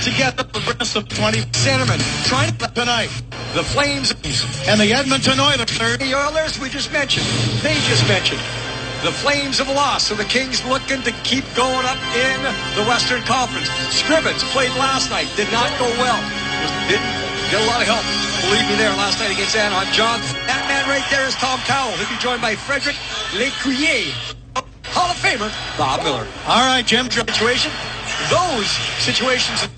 together the rest of 20 centermen trying tonight. The Flames and the Edmonton Oilers. The Oilers we just mentioned. They just mentioned. The Flames have lost, so the Kings looking to keep going up in the Western Conference. Scrivens played last night. Did not go well. Didn't get a lot of help. Believe me there last night against Anaheim. John, that man right there is Tom Cowell. He'll be joined by Frederic Lécuyer. Hall of Famer, Bob Miller. All right, Jim. Situation. Those situations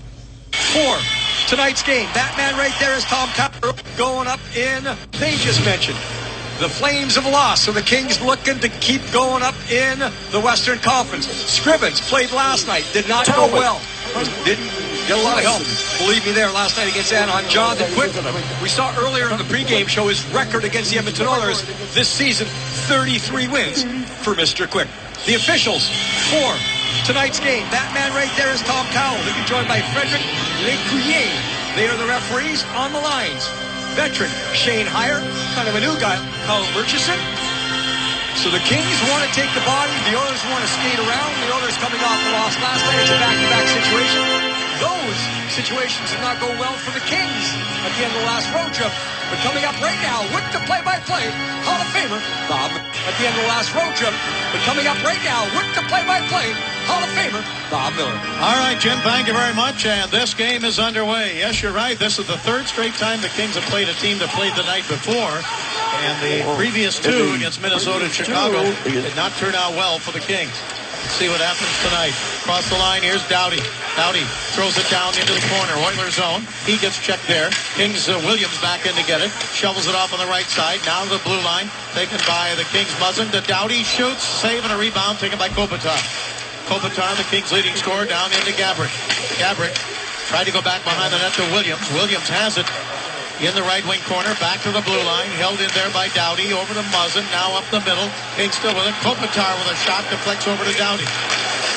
for tonight's game. That man right there is Tom Cowell going up in, they just mentioned. The Flames have lost, so the Kings looking to keep going up in the Western Conference. Scrivens played last night. Did not go well. Didn't get a lot of help. Believe me there last night against Anaheim. Jonathan Quick, we saw earlier in the pregame show his record against the Edmonton Oilers this season, 33 wins for Mr. Quick. The officials for tonight's game. That man right there is Tom Cowell. He'll be joined by Frederic Lécuyer. They are the referees on the lines. Veteran Shane Heyer, kind of a new guy, Kyle Murchison. So the Kings want to take the body. The Oilers want to skate around. The Oilers coming off the loss last night. It's a back-to-back situation. Those situations did not go well for the Kings at the end of the last road trip. But coming up right now with the play-by-play, Hall of Famer, Bob. At the end of the last road trip. But coming up right now with the play-by-play, Hall of Famer, Bob Miller. All right, Jim, thank you very much. And this game is underway. Yes, you're right. This is the third straight time the Kings have played a team that played the night before. And the previous two against Minnesota and Chicago did not turn out well for the Kings. Let's see what happens tonight. Across the line, here's Doughty. Doughty throws it down into the corner. Oilers zone. He gets checked there. Kings Williams back in to get it. Shovels it off on the right side. Now to the blue line. Taken by the Kings Muzzin. To Doughty. Shoots. Save and a rebound taken by Kopitar. Kopitar, the Kings leading scorer, down into Gabrick. Gabrick tried to go back behind the net to Williams. Williams has it in the right wing corner. Back to the blue line. Held in there by Doughty. Over to Muzzin. Now up the middle. Kings still with it. Kopitar with a shot. Deflects over to Doughty.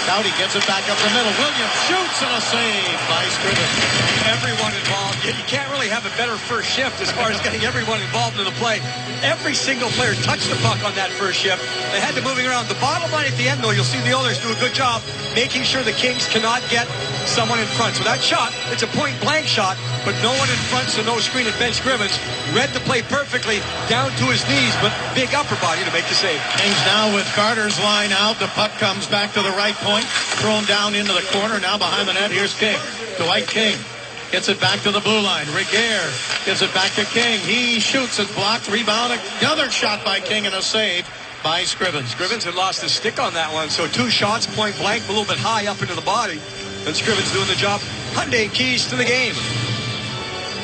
Doughty gets it back up the middle. Williams shoots and a save by Scrivens. Everyone involved. You can't really have a better first shift as far as getting everyone involved in the play. Every single player touched the puck on that first shift. They had to moving around. The bottom line at the end, though, you'll see the Oilers do a good job making sure the Kings cannot get someone in front. So that shot, it's a point-blank shot, but no one in front, so no screen at Ben Scrivens. Read the play perfectly, down to his knees, but big upper body to make the save. Kings now with Carter's line out. The puck comes back to the right point, thrown down into the corner. Now behind the net, here's King. Dwight King gets it back to the blue line. Regehr gives it back to King. He shoots it, blocked, rebound. Another shot by King and a save by Scrivens. Scrivens had lost his stick on that one, so two shots, point blank, a little bit high up into the body. And Scrivens doing the job. Hyundai keys to the game.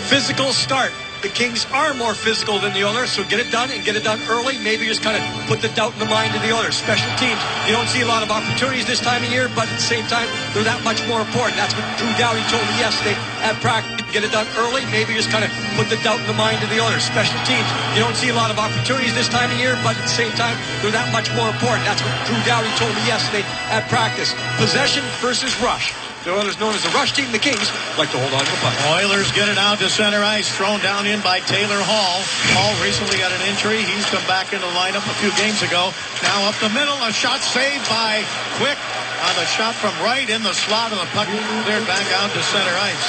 Physical start. The Kings are more physical than the Oilers, so get it done and get it done early. Maybe just kind of put the doubt in the mind of the Oilers. Special teams, you don't see a lot of opportunities this time of year, but at the same time, they're that much more important. That's what Drew Doughty told me yesterday at practice. Get it done early. Maybe just kind of put the doubt in the mind of the Oilers. Special teams, you don't see a lot of opportunities this time of year, but at the same time, they're that much more important. That's what Drew Doughty told me yesterday at practice. Possession versus rush. The Oilers, known as the rush team, the Kings like to hold on to the puck. Oilers get it out to center ice, thrown down in by Taylor Hall. Hall recently got an injury. He's come back into the lineup a few games ago. Now up the middle, a shot saved by Quick on the shot from right in the slot of the puck. Cleared back out to center ice.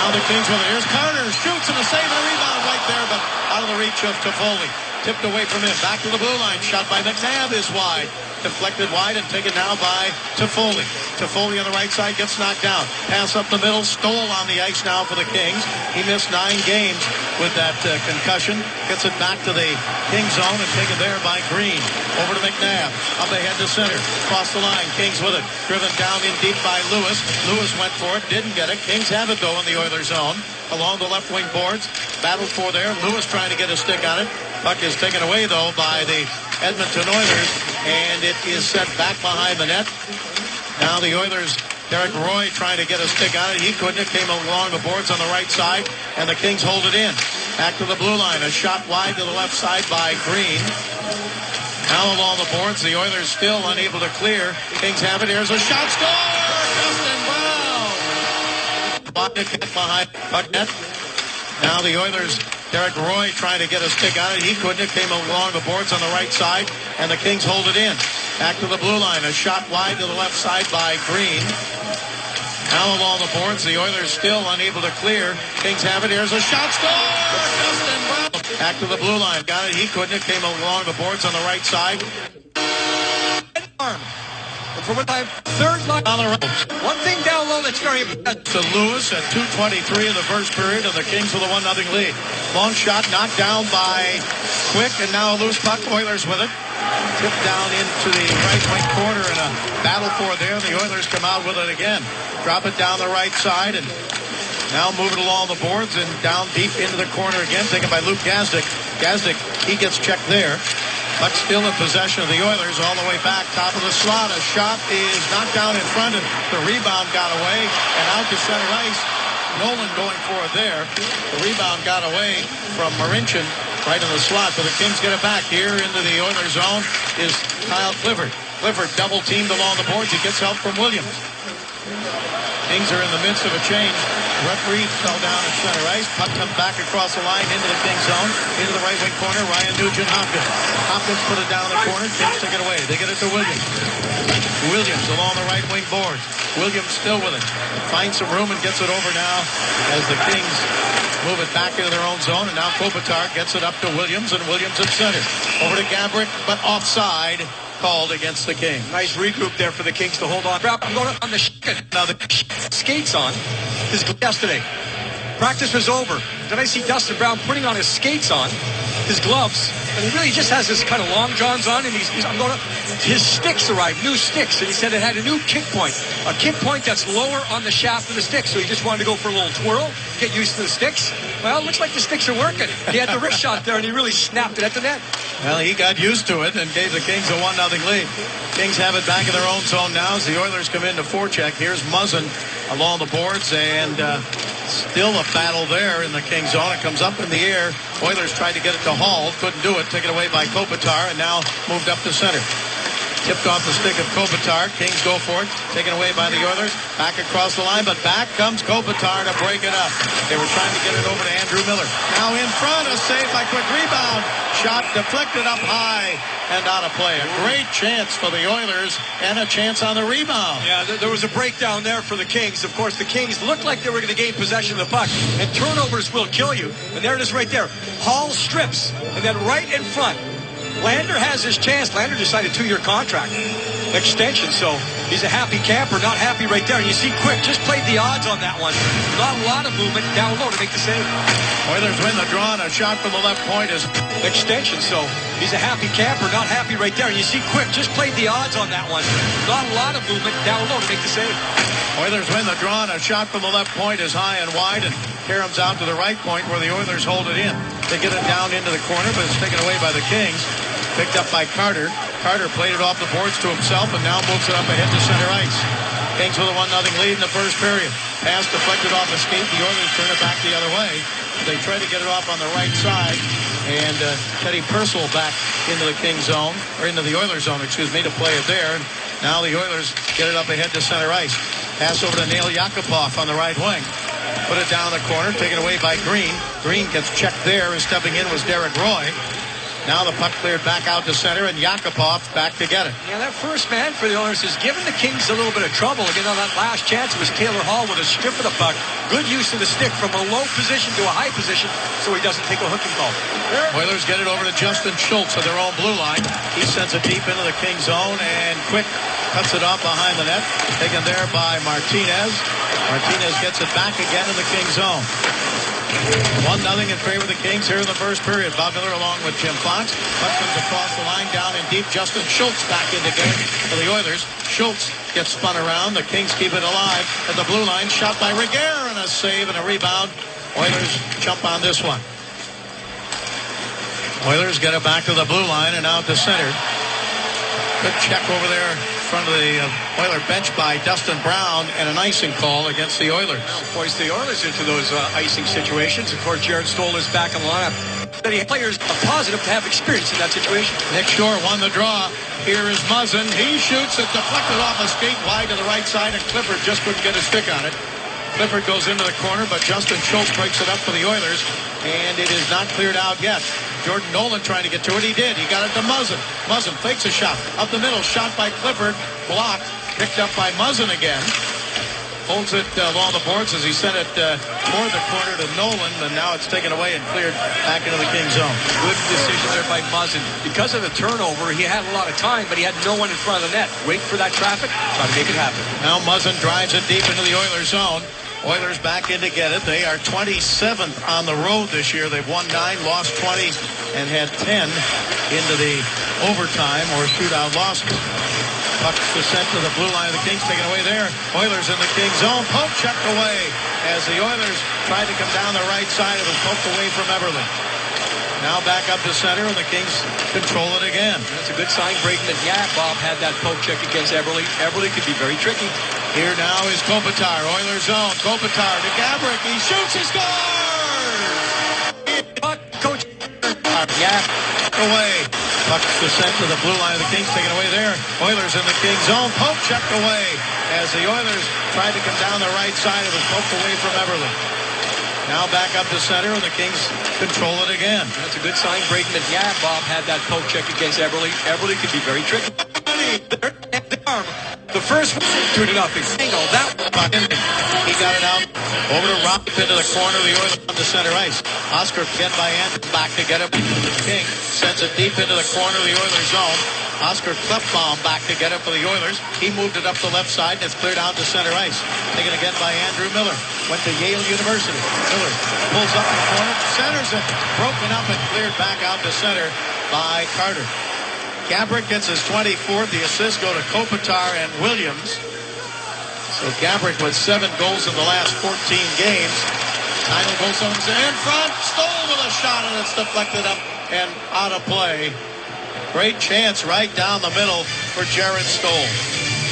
Now the Kings with it. Here's Carter, shoots and a save and a rebound right there, but out of the reach of Toffoli. Tipped away from him. Back to the blue line. Shot by McNabb is wide. Deflected wide and taken now by Toffoli. Toffoli on the right side gets knocked down. Pass up the middle. Stoll on the ice now for the Kings. He missed 9 games with that concussion. Gets it back to the Kings zone and taken there by Green. Over to McNabb. Up ahead to center. Across the line. Kings with it. Driven down in deep by Lewis. Lewis went for it. Didn't get it. Kings have it though in the Oilers zone. Along the left wing boards. Battled for there. Lewis trying to get a stick on it. Puck is taken away though by the Edmonton Oilers, and it is set back behind the net. Now the Oilers, Derek Roy trying to get a stick on it. He couldn't. It came along the boards on the right side, and the Kings hold it in. Back to the blue line. A shot wide to the left side by Green. Now along the boards, the Oilers still unable to clear. Kings have it. Here's a shot. Score! Justin Brown! Behind puck net. Now the Oilers, Derek Roy trying to get a stick on it. He couldn't. It came along the boards on the right side, and the Kings hold it in. Back to the blue line. A shot wide to the left side by Green. Now along the boards, the Oilers still unable to clear. Kings have it. Here's a shot. Score! Justin Brown. Back to the blue line. Got it. He couldn't. It came along the boards on the right side. For what time? Third line. One thing down low that's very important. To Lewis at 2:23 in the first period, and the Kings with a 1-0 lead. Long shot knocked down by Quick, and now a loose puck. Oilers with it. Tipped down into the right wing corner in a battle for there. The Oilers come out with it again. Drop it down the right side, and now move it along the boards and down deep into the corner again. Taken by Luke Gazdic. Gazdic, he gets checked there. Puck still in possession of the Oilers all the way back, top of the slot. A shot is knocked down in front, and the rebound got away, and out to center ice. Nolan going for it there. The rebound got away from Marincin right in the slot, but the Kings get it back. Here into the Oilers zone is Kyle Clifford. Clifford double teamed along the boards. He gets help from Williams. Kings are in the midst of a change. Referee fell down at center ice. Puck comes back across the line into the Kings zone. Into the right wing corner, Ryan Nugent-Hopkins. Hopkins put it down the corner. Kings take it away. They get it to Williams. Williams along the right wing boards. Williams still with it. Finds some room and gets it over now as the Kings move it back into their own zone. And now Kopitar gets it up to Williams, and Williams at center. Over to Gabrick, but offside called against the Kings. Nice regroup there for the Kings to hold on. I'm going on the now the skates on his yesterday. Practice was over. Then I see Dustin Brown putting on his skates on, his gloves, and he really just has this kind of long johns on, and his sticks arrived, new sticks, and he said it had a new kick point that's lower on the shaft of the stick, so he just wanted to go for a little twirl, get used to the sticks. Well, it looks like the sticks are working. He had the wrist shot there, and he really snapped it at the net. Well, he got used to it and gave the Kings a 1-0 lead. Kings have it back in their own zone now as the Oilers come in to forecheck. Here's Muzzin along the boards, and still a battle there in the Kings zone. It comes up in the air. Oilers tried to get it to Hall, couldn't do it. Taken away by Kopitar, and now moved up to center. Tipped off the stick of Kopitar. Kings go for it. Taken away by the Oilers. Back across the line, but back comes Kopitar to break it up. They were trying to get it over to Andrew Miller. Now in front, a save by Quick. Rebound. Shot deflected up high and out of play. A great chance for the Oilers and a chance on the rebound. Yeah, there was a breakdown there for the Kings. Of course, the Kings looked like they were going to gain possession of the puck, and turnovers will kill you. And there it is right there. Hall strips, and then right in front, Lander has his chance. Lander just signed a 2-year contract extension, so he's a happy camper, not happy right there. And you see Quick just played the odds on that one. Not a lot of movement down low to make the save. Oilers win the draw, and a shot from the left point is extension, so he's a happy camper, not happy right there. And you see Quick just played the odds on that one. Not a lot of movement down low to make the save. Oilers win the draw, and a shot from the left point is high and wide, and Karam's out to the right point where the Oilers hold it in. They get it down into the corner, but it's taken away by the Kings. Picked up by Carter. Carter played it off the boards to himself and now moves it up ahead to center ice. Kings with a 1-0 lead in the first period. Pass deflected off the skate. The Oilers turn it back the other way. They try to get it off on the right side. And Teddy Purcell back into the Kings zone, or into the Oilers zone, excuse me, to play it there. And now the Oilers get it up ahead to center ice. Pass over to Nail Yakupov on the right wing. Put it down the corner, taken away by Green. Green gets checked there, and stepping in was Derek Roy. Now the puck cleared back out to center, and Yakupov back to get it. Yeah, that first man for the Oilers has given the Kings a little bit of trouble. Again, on that last chance, it was Taylor Hall with a strip of the puck. Good use of the stick from a low position to a high position, so he doesn't take a hooking call. Oilers get it over to Justin Schultz at their own blue line. He sends it deep into the Kings zone, and Quick cuts it off behind the net. Taken there by Martinez. Martinez gets it back again in the Kings zone. 1-0 in favor of the Kings here in the first period. Bob Miller along with Jim Fox. Puck comes across the line down in deep. Justin Schultz back in the game for the Oilers. Schultz gets spun around. The Kings keep it alive at the blue line. Shot by Reguer and a save and a rebound. Oilers jump on this one. Oilers get it back to the blue line and out to center. Good check over there in front of the Oiler bench by Dustin Brown, and an icing call against the Oilers. Well, poised the Oilers into those icing situations. Of course, Jared Stolar's back in the lineup. The players are positive to have experience in that situation. Nick Shore won the draw. Here is Muzzin. He shoots it, deflected off a skate wide to the right side, and Clifford just couldn't get a stick on it. Clifford goes into the corner, but Justin Schultz breaks it up for the Oilers, and it is not cleared out yet. Jordan Nolan trying to get to it. He did. He got it to Muzzin. Muzzin fakes a shot. Up the middle. Shot by Clifford. Blocked. Picked up by Muzzin again. Holds it along the boards as he sent it toward the corner to Nolan, and now it's taken away and cleared back into the Kings zone. Good decision there by Muzzin. Because of the turnover, he had a lot of time, but he had no one in front of the net. Wait for that traffic, try to make it happen. Now Muzzin drives it deep into the Oilers zone. Oilers back in to get it. They are 27th on the road this year. They've won 9, lost 20, and had 10 into the overtime or shootout losses. Puck sent to the blue line of the Kings, taken away there. Oilers in the Kings zone. Poke checked away as the Oilers tried to come down the right side. It was poked away from Everly. Now back up to center, and the Kings control it again. That's a good sign. Breaking it. Yeah, Bob had that poke check against Everly. Everly could be very tricky. Here now is Kopitar. Oilers zone. Kopitar to Gaborik. He shoots. He scores! Puck, coach. Yeah. Away. Puck sent to the blue line of the Kings, taken away there. Oilers in the Kings zone. Poke checked away as the Oilers tried to come down the right side. It was poked away from Everly. Now back up to center, and the Kings control it again. That's a good sign. Breaking it. Yeah, Bob had that poke check against Everly. Everly could be very tricky. The first one, 2-0. Single. That he got it out over to Rock into the corner of the Oilers on the center ice. Oscar get by Anderson back to get it. King sends it deep into the corner of the Oilers zone. Oscar Klefbom back to get it for the Oilers. He moved it up the left side, and it's cleared out to center ice. Taken again by Andrew Miller. Went to Yale University. Miller pulls up in the corner, centers it. Broken up and cleared back out to center by Carter. Gaborik gets his 24th. The assists go to Kopitar and Williams. So Gaborik with 7 goals in the last 14 games. Final goal, someone's in front. Stoll with a shot, and it's deflected up and out of play. Great chance right down the middle for Jared Stoll.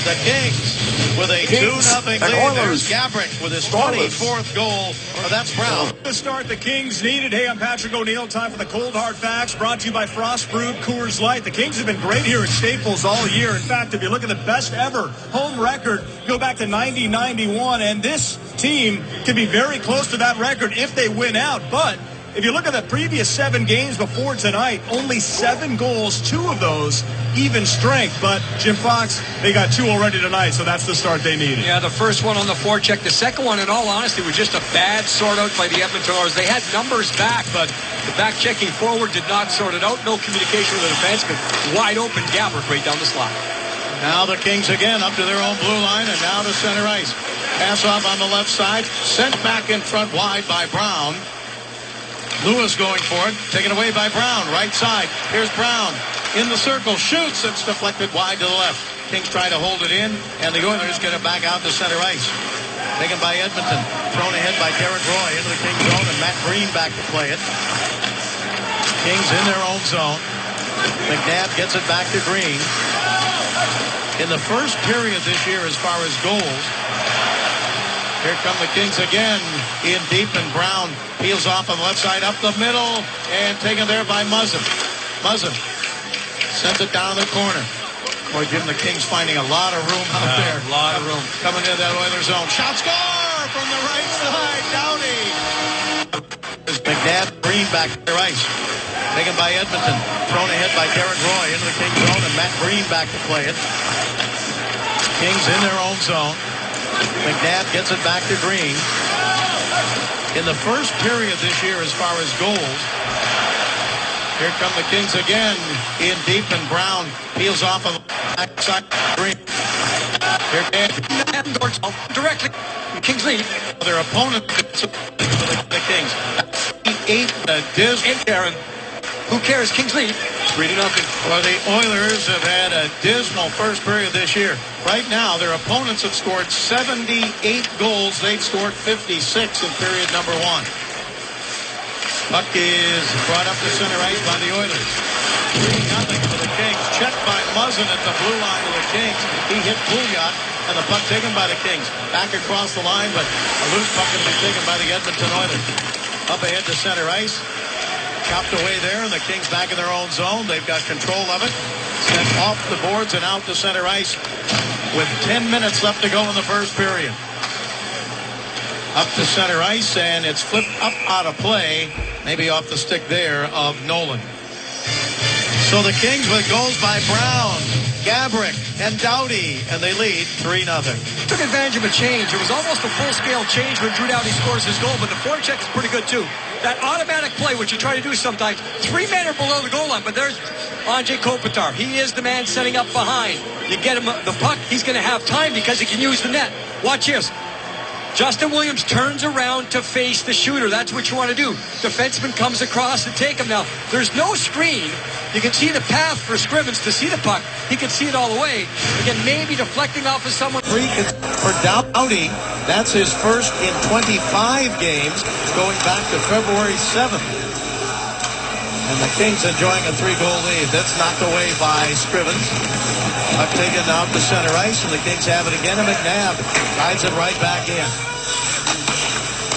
The Kings with a 2-0 lead. There's Gaborik with his 24th goal. Oh, that's Brown. The start the Kings needed. Hey, I'm Patrick O'Neill. Time for the Cold Hard Facts, brought to you by Frost Brewed Coors Light. The Kings have been great here at Staples all year. In fact, if you look at the best ever home record, go back to 90-91, and this team can be very close to that record if they win out. But if you look at the previous 7 games before tonight, only 7 goals, 2 of those even strength. But Jim Fox, they got 2 already tonight, so that's the start they needed. Yeah, the first one on the forecheck. The second one, in all honesty, was just a bad sort out by the Edmonton Oilers. They had numbers back, but the back-checking forward did not sort it out. No communication with the defense. Wide open Gaborik right down the slot. Now the Kings again up to their own blue line, and now to center ice. Pass off on the left side, sent back in front wide by Brown. Lewis going for it, taken away by Brown, right side. Here's Brown in the circle, shoots, it's deflected wide to the left. Kings try to hold it in, and the Oilers get it back out to center ice. Taken by Edmonton, thrown ahead by Derek Roy into the Kings zone, and Matt Green back to play it. Kings in their own zone. McNabb gets it back to Green. In the first period this year as far as goals, here come the Kings again, in deep, and Brown peels off on the left side, up the middle, and taken there by Muzzin. Muzzin sends it down the corner. Boy, Jim, the Kings finding a lot of room out there. A lot of room. Coming into that Oilers zone. Shot, score from the right side, Downey. There's McNabb, Green back to their ice. Taken by Edmonton, thrown ahead by Derek Roy into the Kings zone, and Matt Green back to play it. Kings in their own zone. McNabb gets it back to Green. In the first period this year as far as goals, here come the Kings again, in deep, and Brown peels off on the backside. Green. Here Directly. Kings lead. Their opponent, the Kings. 8 Diz. And Aaron. Who cares? Kings lead. 3-0. Well, the Oilers have had a dismal first period this year. Right now, their opponents have scored 78 goals. They've scored 56 in period number 1. Puck is brought up to center ice by the Oilers. 3-0 for the Kings. Checked by Muzzin at the blue line of the Kings. He hit Pouliot, and the puck taken by the Kings. Back across the line, but a loose puck has been taken by the Edmonton Oilers. Up ahead to center ice. Chopped away there, and the Kings back in their own zone. They've got control of it. Sent off the boards and out to center ice with 10 minutes left to go in the first period. Up to center ice, and it's flipped up out of play, maybe off the stick there of Nolan. So the Kings with goals by Brown, Gabrick, and Doughty, and they lead 3-0. Took advantage of a change. It was almost a full-scale change when Drew Doughty scores his goal, but the forecheck is pretty good too. That automatic play, which you try to do sometimes, 3 men are below the goal line, but there's Andrei Kopitar. He is the man setting up behind. You get him the puck, he's going to have time because he can use the net. Watch this. Justin Williams turns around to face the shooter. That's what you want to do. Defenseman comes across to take him. Now, there's no screen. You can see the path for Scrivens to see the puck. He can see it all the way. Again, maybe deflecting off of someone. Free for Doughty. That's his first in 25 games, going back to February 7th. And the Kings enjoying a 3-goal lead. That's knocked away by Scrivens. Puck taken out to center ice, and the Kings have it again. And McNabb guides it right back in.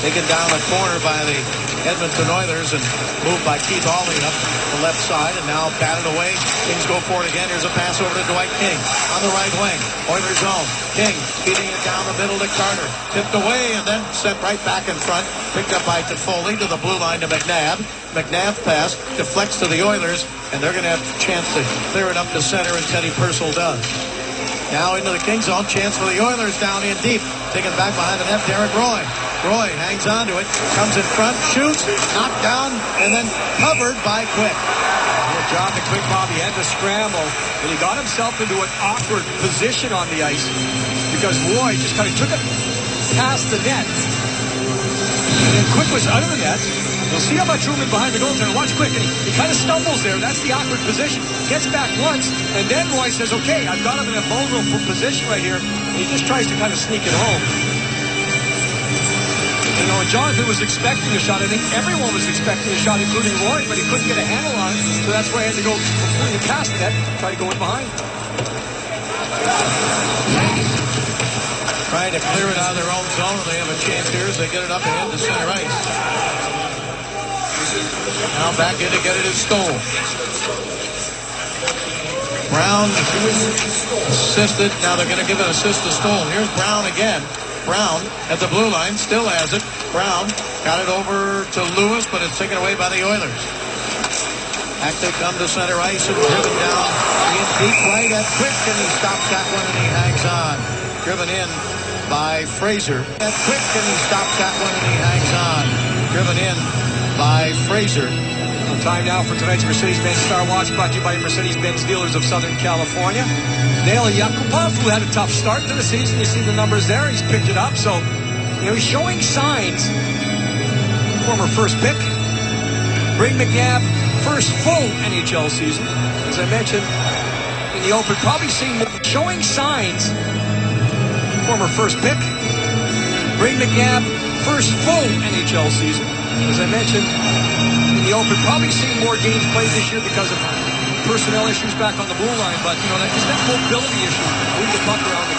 Taken down the corner by the Edmonton Oilers and moved by Keith Hawley up the left side, and now batted away. Kings go for it again. Here's a pass over to Dwight King on the right wing. Oilers zone. King feeding it down the middle to Carter. Tipped away and then sent right back in front. Picked up by Toffoli to the blue line to McNabb. McNabb pass deflects to the Oilers, and they're going to have a chance to clear it up to center, and Teddy Purcell does. Now into the Kings zone. Chance for the Oilers down in deep. Taken back behind the net, Derek Roy. Roy hangs on to it, comes in front, shoots, knocked down, and then covered by Quick. Well, John the Quick Bob, he had to scramble, and he got himself into an awkward position on the ice because Roy just kind of took it past the net. And then Quick was out of the net. You'll see how much room in behind the goaltender. Watch Quick, and he kind of stumbles there. That's the awkward position. Gets back once, and then Roy says, okay, I've got him in a vulnerable position right here. And he just tries to kind of sneak it home. You know, Jonathan was expecting a shot. I think everyone was expecting a shot, including Roy, but he couldn't get a handle on it. So that's why he had to go completely past the net, try to go in behind. Trying to clear it out of their own zone, and they have a chance here as they get it up ahead to center ice. Now back in to get it is Stoll. Brown assisted. Now they're going to give an assist to Stoll. Here's Brown again. Brown at the blue line still has it. Brown got it over to Lewis, but it's taken away by the Oilers. Back they come to center ice and driven down in deep right at Quick, and he stops that one and he hangs on. Driven in by Fraser. At Quick, and he stops that one and he hangs on. Driven in by Fraser. Time now for tonight's Mercedes-Benz Star Watch, brought to you by Mercedes-Benz dealers of Southern California. Nail Yakupov, who had a tough start to the season. You see the numbers there. He's picked it up. So, you know, he's showing signs. Former first pick. Bring McNabb, first full NHL season. As I mentioned in the open, probably seeing showing signs. Former first pick. Bring McNabb, first full NHL season. As I mentioned in the open, probably seeing more games played this year because of personnel issues back on the blue line, but you know, just that mobility issue. Move the puck around the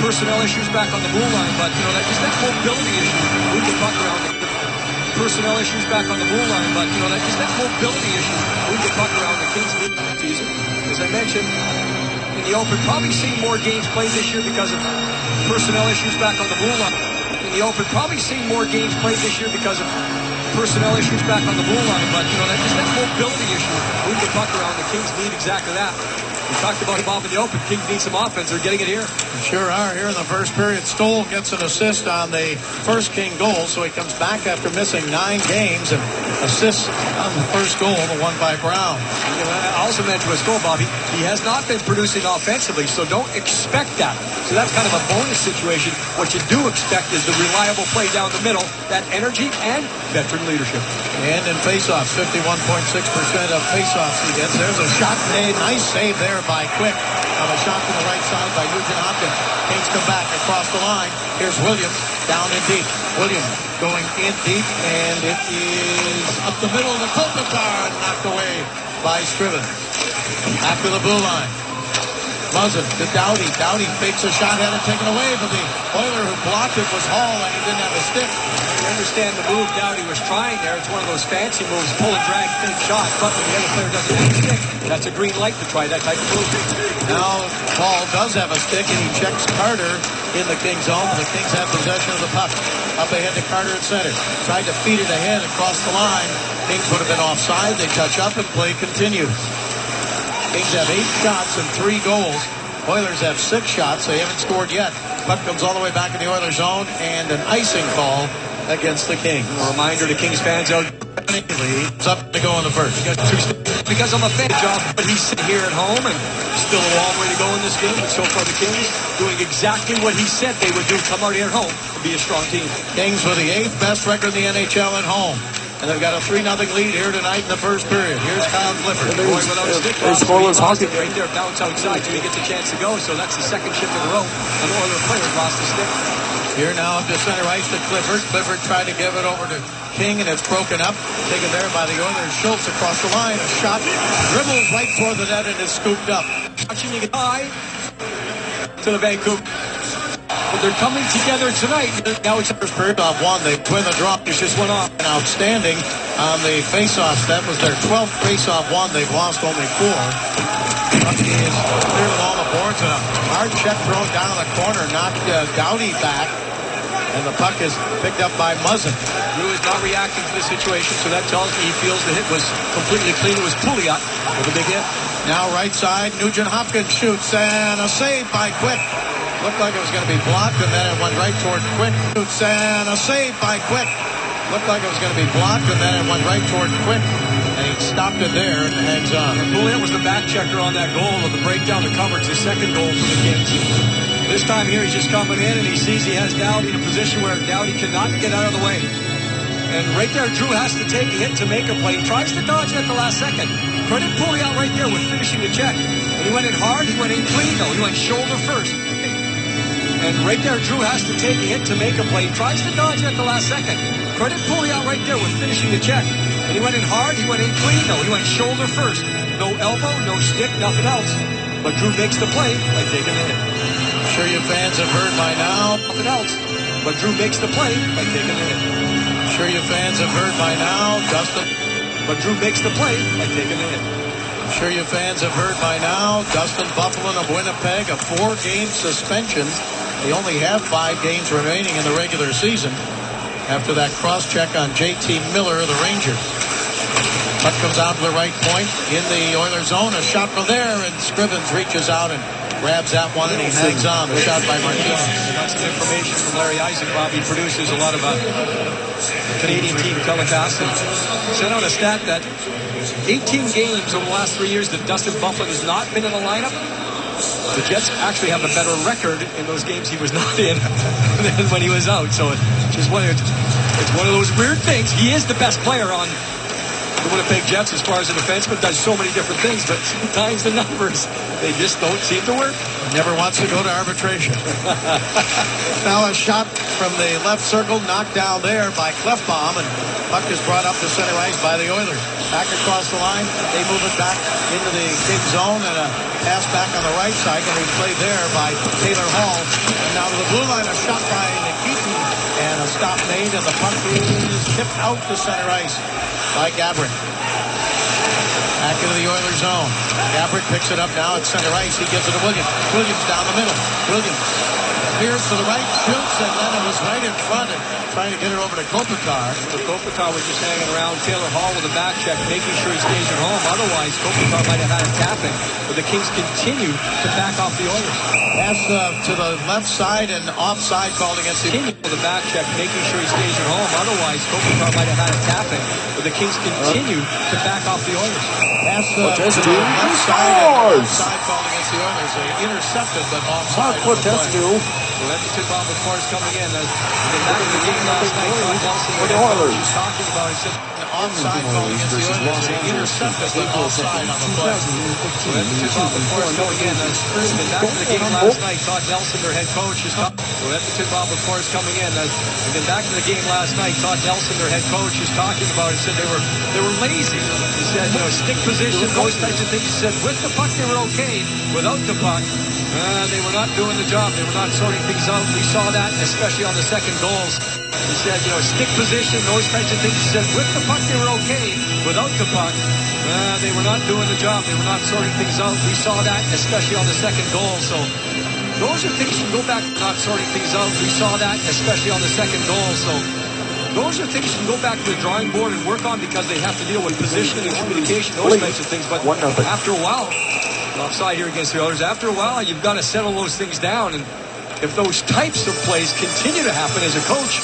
personnel issues back on the blue line, but you know, just that mobility issue. Move the puck around the personnel issues back on the blue line, but you know, just that mobility issue. Move the puck around the Kings season. As I mentioned in the open, probably seeing more games played this year because of personnel issues back on the blue line. In the open, probably seeing more games played this year because of personnel issues back on the blue line, but you know, just that mobility issue. Move the puck around. The Kings need exactly that. We talked about Bob in the open. Kings need some offense. They're getting it here. They sure are. Here in the first period, Stoll gets an assist on the first King goal, so he comes back after missing 9 games and assists on the first goal, the one by Brown. You know, I also mentioned with Stoll, Bob, he has not been producing offensively, so don't expect that. So that's kind of a bonus situation. What you do expect is the reliable play down the middle, that energy and veteran leadership. And in faceoffs, 51.6% of faceoffs he gets. There's a shot made. Nice save there by Quick on a shot to the right side by Nugent Hopkins. Kings come back across the line. Here's Williams down in deep. Williams going in deep, and it is up the middle of the Kopitar, knocked away by Scrivens. Back to the blue line. Muzzin to Doughty. Doughty fakes a shot, had it taken away, but the Oiler who blocked it was Hall, and he didn't have a stick. You understand the move Doughty was trying there. It's one of those fancy moves, pull and drag, fake shot. But when the other player doesn't have a stick, that's a green light to try that type of move. Now Hall does have a stick, and he checks Carter in the Kings zone. The Kings have possession of the puck. Up ahead to Carter at center. Tried to feed it ahead across the line. Kings would have been offside. They touch up, and play continues. Kings have 8 shots and 3 goals. Oilers have 6 shots. They haven't scored yet. Puck comes all the way back in the Oilers zone, and an icing call against the Kings. A reminder to Kings fans out. It's up to go in the first. Because I'm a fan job, but he's sitting here at home and still a long way to go in this game. But so far the Kings doing exactly what he said they would do. Come out here at home and be a strong team. Kings with the 8th best record in the NHL at home. And they've got a 3-0 lead here tonight in the first period. Here's Kyle Clifford. Going without a stick. Scoreless hockey. Right there, bounce outside till he gets a chance to go. So that's the second shift in a row. An Oiler player lost the stick. Here now up to center ice to Clifford. Clifford tried to give it over to King, and it's broken up. Taken there by the Oilers. Schultz across the line. A shot. Dribbles right toward the net and is scooped up. Watching you get high to the Vancouver. But they're coming together tonight. Now it's first period off 1. They win the drop. There's just one off. And outstanding on the face-off. That was their 12th face-off 1. They've lost only 4. Bucky is clear with all the boards, and a hard check thrown down in the corner. Knocked Doughty back. And the puck is picked up by Muzzin. Drew is not reacting to the situation, so that tells me he feels the hit was completely clean. It was Pouliot with a big hit. Now right side, Nugent Hopkins shoots, and a save by Quick. Looked like it was going to be blocked, and then it went right toward Quick. Shoots, and a save by Quick. Looked like it was going to be blocked, and then it went right toward Quick. And he stopped it there and hangs on. Pouliot was the back checker on that goal of the breakdown to cover. It's his second goal for the Kings. This time here, he's just coming in, and he sees he has Doughty in a position where Doughty cannot get out of the way. And right there, Drew has to take a hit to make a play. He tries to dodge it at the last second. Credit Pouliot right there with finishing the check. When he went in hard, he went in clean, though. He went shoulder first. And right there, Drew has to take a hit to make a play. He tries to dodge it at the last second. Credit Pouliot right there with finishing the check. When he went in hard, he went in clean, though. He went shoulder first. No elbow, no stick, nothing else. But Drew makes the play by taking the hit. I'm sure you fans have heard by now. Nothing else. But Drew makes the play by taking the hit. I'm sure you fans have heard by now. Dustin. But Drew makes the play by taking the hit. I'm sure you fans have heard by now. Dustin Bufflin of Winnipeg, a 4-game suspension. They only have 5 games remaining in the regular season after that cross-check on J.T. Miller of the Rangers. Puck comes out to the right point in the Oilers zone. A shot from there, and Scrivens reaches out and grabs that one, and he hangs on. The shot by Martinez. I got some information from Larry Eisenbach. He produces a lot of Canadian team telecasts, and sent out a stat that 18 games over the last 3 years that Dustin Bufflin has not been in the lineup. The Jets actually have a better record in those games he was not in than when he was out. So it's one of those weird things. He is the best player on the Winnipeg Jets as far as a defenseman, does so many different things, but sometimes the numbers, they just don't seem to work. Never wants to go to arbitration. Now a shot from the left circle, knocked down there by Clefbaum, and puck is brought up to center ice by the Oilers. Back across the line, they move it back into the King zone, and a pass back on the right side, and we play there by Taylor Hall. And now to the blue line, a shot by Nikitin, and a stop made, and the puck is tipped out to center ice by Gabrick. Back into the Oilers zone. Gabrick picks it up now at center ice. He gives it to Williams. Williams down the middle. Williams veers to the right, shoots, and then it was right in front and trying to get it over to Kopitar. But Kopitar was just hanging around Taylor Hall with a back check, making sure he stays at home. Otherwise, Kopitar might have had a tapping. But the Kings continue to back off the Oilers. Pass to the left side and offside called against the... With a back check, making sure he stays at home. Otherwise, Kopitar might have had a tapping. But the Kings continue to back off the Oilers. Pass to the left side and offside called against the Oilers. They intercepted, but offside. So that's the tip-off, of course, coming in. Back in the game last night, Todd Nelson, for the Oilers. He was talking about it. He said, offside called against the Oilers. They intercepted, but offside on the play. So that's the tip-off, of course, coming in. Back in the game last night, Todd Nelson, their head coach, is talking. So that's the tip-off, of course, coming in. And then back in the game last night, Todd Nelson, their head coach, is talking about it. He said they were lazy. He said, stick position, those types of things. He said with the puck they were okay. Without the puck, they were not doing the job. They were not sorting things out. We saw that, especially on the second goals. He said, stick position, those types of things. He said with the puck they were okay. Without the puck, they were not doing the job. They were not sorting things out. We saw that, especially on the second goal. So those are things you go back not sorting things out. We saw that, especially on the second goal. So those are things you can go back to the drawing board and work on because they have to deal with positioning and communication, those types of things. But after a while, offside here against the Oilers, after a while, you've got to settle those things down. And if those types of plays continue to happen as a coach,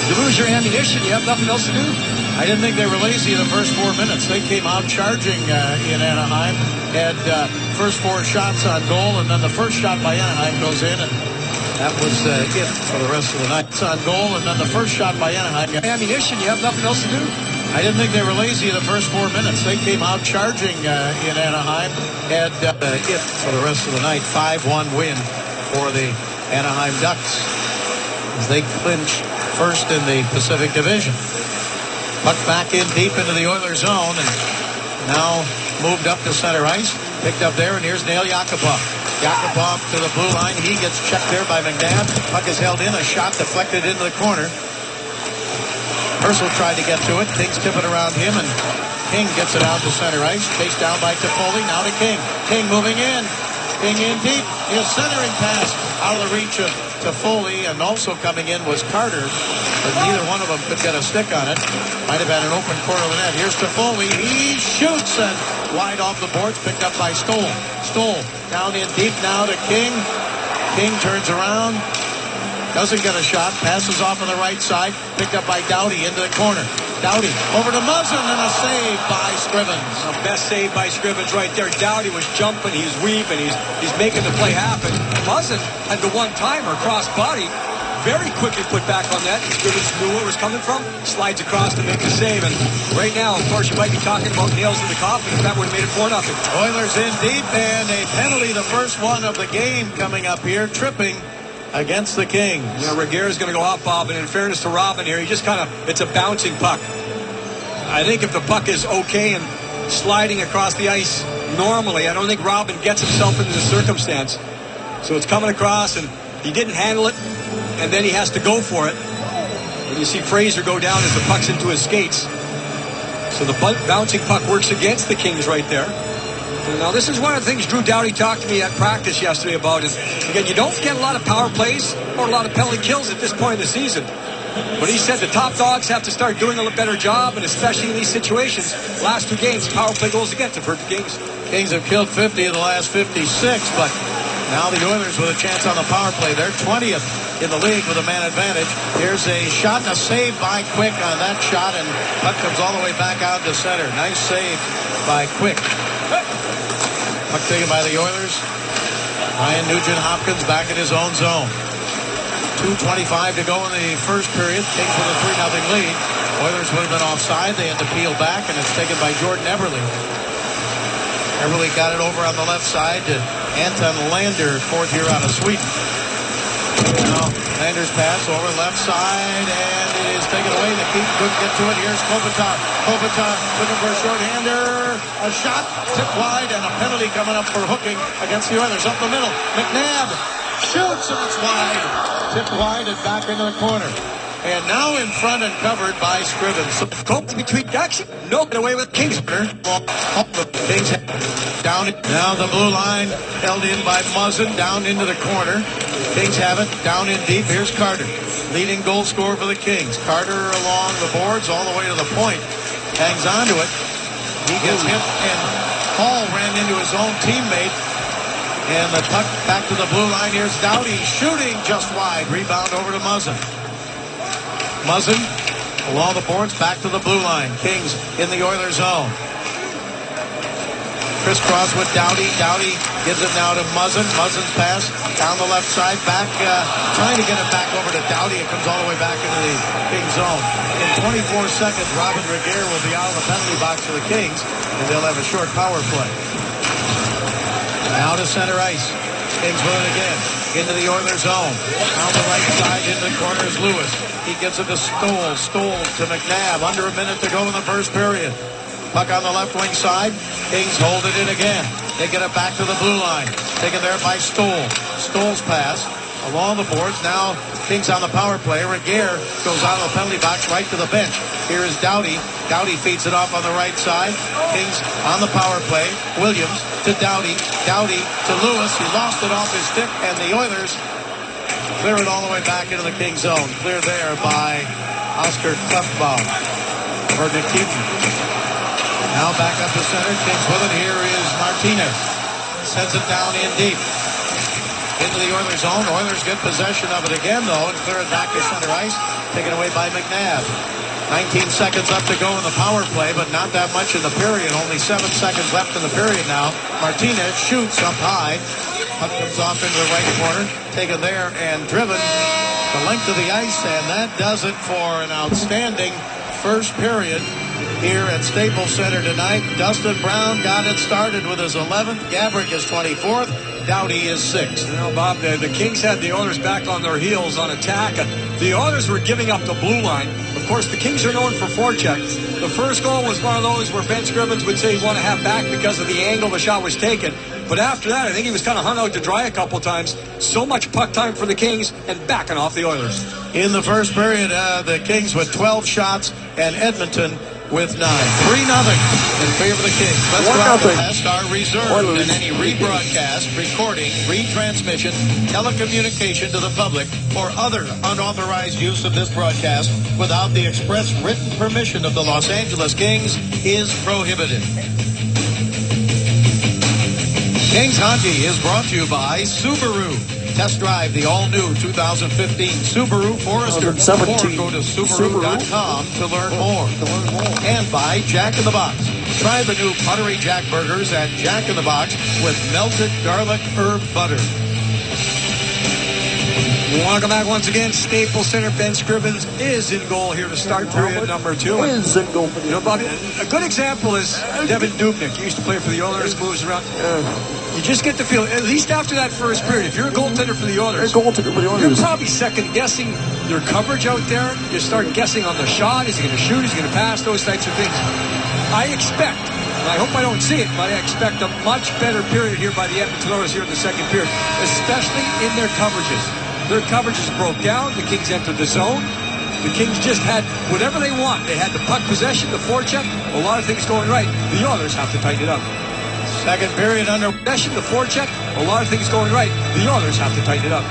you lose your ammunition. You have nothing else to do. I didn't think they were lazy in the first 4 minutes. They came out charging in Anaheim, had first 4 shots on goal, and then the first shot by Anaheim goes in, and that was it for the rest of the night. It's on goal, and then the first shot by Anaheim. Ammunition, you have nothing else to do. I didn't think they were lazy in the first 4 minutes. They came out charging in Anaheim, had it for the rest of the night. 5-1 win for the Anaheim Ducks as they clinch first in the Pacific Division. Puck back in deep into the Oilers zone, and now moved up to center ice. Picked up there, and here's Nail Yakupov. Yakupov to the blue line. He gets checked there by McNabb. Puck is held in. A shot deflected into the corner. Purcell tried to get to it. King's tipping around him, and King gets it out to center ice. Chased down by Toffoli. Now to King. King moving in. King in deep. His centering pass out of the reach of Toffoli, and also coming in was Carter, but neither one of them could get a stick on it. Might have had an open corner of the net. Here's Toffoli. He shoots, and wide off the boards, picked up by Stoll. Stoll down in deep now to King. King turns around, doesn't get a shot, passes off on the right side, picked up by Doughty into the corner. Doughty over to Muzzin, and a save by Scrivens. The best save by Scrivens right there. Doughty was jumping, he's weaving, he's making the play happen. Muzzin had the one-timer cross-body, very quickly put back on that. Scrivens knew where it was coming from, slides across to make the save. And right now, of course, you might be talking about nails in the coffin if that would have made it 4-0. Oilers in deep, and a penalty, the first one of the game coming up here, tripping against the Kings. Yeah, Regueira's going to go off, Bob, and in fairness to Robin here, he just kind of, it's a bouncing puck. I think if the puck is okay and sliding across the ice normally, I don't think Robin gets himself into the circumstance. So it's coming across, and he didn't handle it, and then he has to go for it. And you see Fraser go down as the puck's into his skates. So the bouncing puck works against the Kings right there. Now, this is one of the things Drew Doughty talked to me at practice yesterday about is, again, you don't get a lot of power plays or a lot of penalty kills at this point in the season. But he said the top dogs have to start doing a better job, and especially in these situations, last 2 games, power play goals against have hurt the Kings. Kings have killed 50 of the last 56, but now the Oilers with a chance on the power play. They're 20th in the league with a man advantage. Here's a shot and a save by Quick on that shot, and puck comes all the way back out to center. Nice save by Quick. Puck taken by the Oilers. Ryan Nugent-Hopkins back in his own zone. 2:25 to go in the first period. Kings with a 3-0 lead. Oilers would have been offside. They had to peel back, and it's taken by Jordan Eberle. Eberle got it over on the left side to Anton Lander, fourth year out of Sweden. Now Lander's pass over left side, and it is taken away. The keeper couldn't get to it. Here's Kopitar. Kopitar looking for a short-hander. A shot tipped wide, and a penalty coming up for hooking against the Oilers. Up the middle. McNabb shoots, and it's wide. Tipped wide and back into the corner. And now in front and covered by Scrivens. Cope between Ducks. No, get away with Kings. Kings down. Now the blue line held in by Muzzin down into the corner. Kings have it down in deep. Here's Carter, leading goal scorer for the Kings. Carter along the boards all the way to the point. Hangs on to it. He gets hit, and Hall ran into his own teammate. And the puck back to the blue line. Here's Doughty shooting just wide. Rebound over to Muzzin. Muzzin along the boards back to the blue line. Kings in the Oilers zone. Crisscross with Doughty. Doughty gives it now to Muzzin. Muzzin's pass down the left side. Back, trying to get it back over to Doughty. It comes all the way back into the Kings zone. In 24 seconds, Robin Regueira will be out of the penalty box for the Kings, and they'll have a short power play. Now to center ice. Kings with it again. Into the Oilers zone. Down the right side, into the corner is Lewis. He gets it to Stoll. Stoll to McNabb. Under a minute to go in the first period. Puck on the left wing side. Kings hold it in again. They get it back to the blue line. Taken there by Stoll. Stoll's pass along the boards. Now Kings on the power play. Regueira goes out of the penalty box right to the bench. Here is Doughty. Doughty feeds it off on the right side. Kings on the power play. Williams to Doughty. Doughty to Lewis. He lost it off his stick, and the Oilers clear it all the way back into the Kings zone. Clear there by Oscar Klefbom for Nick Keaton. Now back up to center. Kings with it. Here is Martinez. Sends it down in deep. Into the Oilers zone. Oilers get possession of it again, though, and clear it back to center ice. Taken away by McNabb. 19 seconds up to go in the power play, but not that much in the period. Only 7 seconds left in the period now. Martinez shoots up high. Puck comes off into the right corner. Taken there and driven the length of the ice, and that does it for an outstanding first period here at Staples Center tonight. Dustin Brown got it started with his 11th. Gabrick is 24th. Doughty is 6th. You know, Bob, the Kings had the Oilers back on their heels on attack. The Oilers were giving up the blue line. Of course, the Kings are known for forechecks. The first goal was one of those where Ben Scrivens would say he wanted to have back because of the angle the shot was taken. But after that, I think he was kind of hung out to dry a couple times. So much puck time for the Kings and backing off the Oilers. In the first period, the Kings with 12 shots and Edmonton with 9. 3-0 in favor of the Kings. Let's go out. The best are reserved, and any rebroadcast, recording, retransmission, telecommunication to the public, or other unauthorized use of this broadcast without the express written permission of the Los Angeles Kings is prohibited. Kings Hockey is brought to you by Subaru. Test drive the all-new 2015 Subaru Forester, or go to Subaru.com to learn more. And by Jack in the Box. Try the new Buttery Jack Burgers at Jack in the Box with melted garlic herb butter. Welcome back once again. Staples Center. Ben Scrivens is in goal here to start period number 2. Is in goal for the Bobby, a good example is Devin Dubnyk. He used to play for the Oilers, moves around. You just get the feel, at least after that first period, if you're a goaltender for the Oilers, you're probably second-guessing your coverage out there. You start guessing on the shot. Is he going to shoot? Is he going to pass? Those types of things. I expect, and I hope I don't see it, but I expect a much better period here by the Edmonton Oilers here in the second period, especially in their coverages. Their coverages broke down. The Kings entered the zone. The Kings just had whatever they want. They had the puck possession, the forecheck, a lot of things going right. The Oilers have to tighten it up. Second period under possession, the forecheck, a lot of things going right. The Oilers have to tighten it up.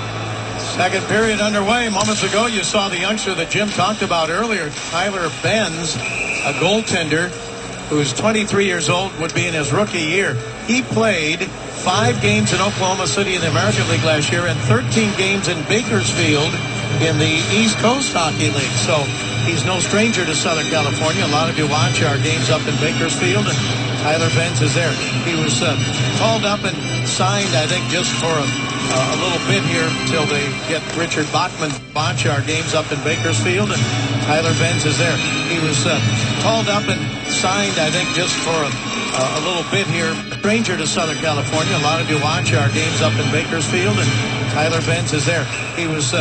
Second period underway. Moments ago, you saw the youngster that Jim talked about earlier, Tyler Benz, a goaltender who's 23 years old, would be in his rookie year. He played 5 games in Oklahoma City in the American League last year and 13 games in Bakersfield in the East Coast Hockey League. So he's no stranger to Southern California. A lot of you watch our games up in Bakersfield, and Tyler Benz is there. He was called up and signed, I think, just for a little bit here until they get Richard Bachman to watch our games up in Bakersfield, and Tyler Benz is there. He was called up and signed, I think, just for a little bit here. Stranger to Southern California. A lot of you watch our games up in Bakersfield, and Tyler Benz is there. He was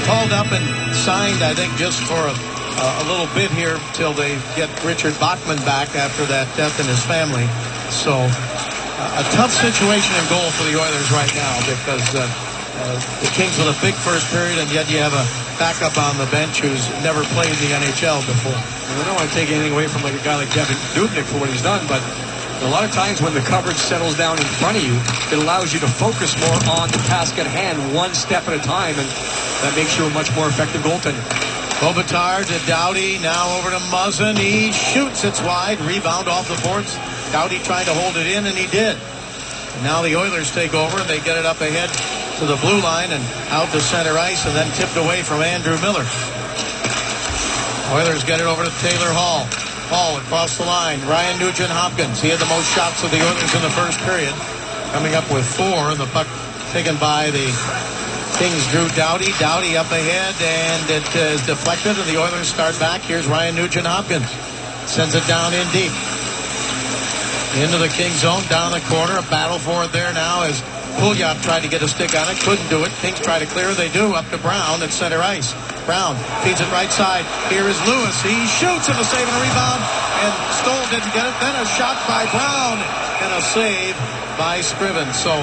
called up and signed, I think, just for a little bit here till they get Richard Bachman back after that death in his family. So a tough situation in goal for the Oilers right now because the Kings with a big first period, and yet you have a backup on the bench who's never played in the NHL before. I don't want to take anything away from a guy like Devin Dubnyk for what he's done, but a lot of times when the coverage settles down in front of you, it allows you to focus more on the task at hand, one step at a time, and that makes you a much more effective goaltender. Kopitar to Doughty, now over to Muzzin. He shoots, it's wide, rebound off the boards. Doughty tried to hold it in, and he did. And now the Oilers take over, and they get it up ahead to the blue line and out to center ice, and then tipped away from Andrew Miller. Oilers get it over to Taylor Hall. Hall across the line. Ryan Nugent-Hopkins. He had the most shots of the Oilers in the first period, coming up with 4, and the puck taken by the Kings drew Doughty. Doughty up ahead, and it is deflected, and the Oilers start back. Here's Ryan Nugent-Hopkins. Sends it down in deep. Into the Kings zone, down the corner. A battle for it there now as Pouliot tried to get a stick on it. Couldn't do it. Kings try to clear. They do. Up to Brown at center ice. Brown feeds it right side. Here is Lewis. He shoots and a save and a rebound. And Stoll didn't get it. Then a shot by Brown and a save by Scrivens. So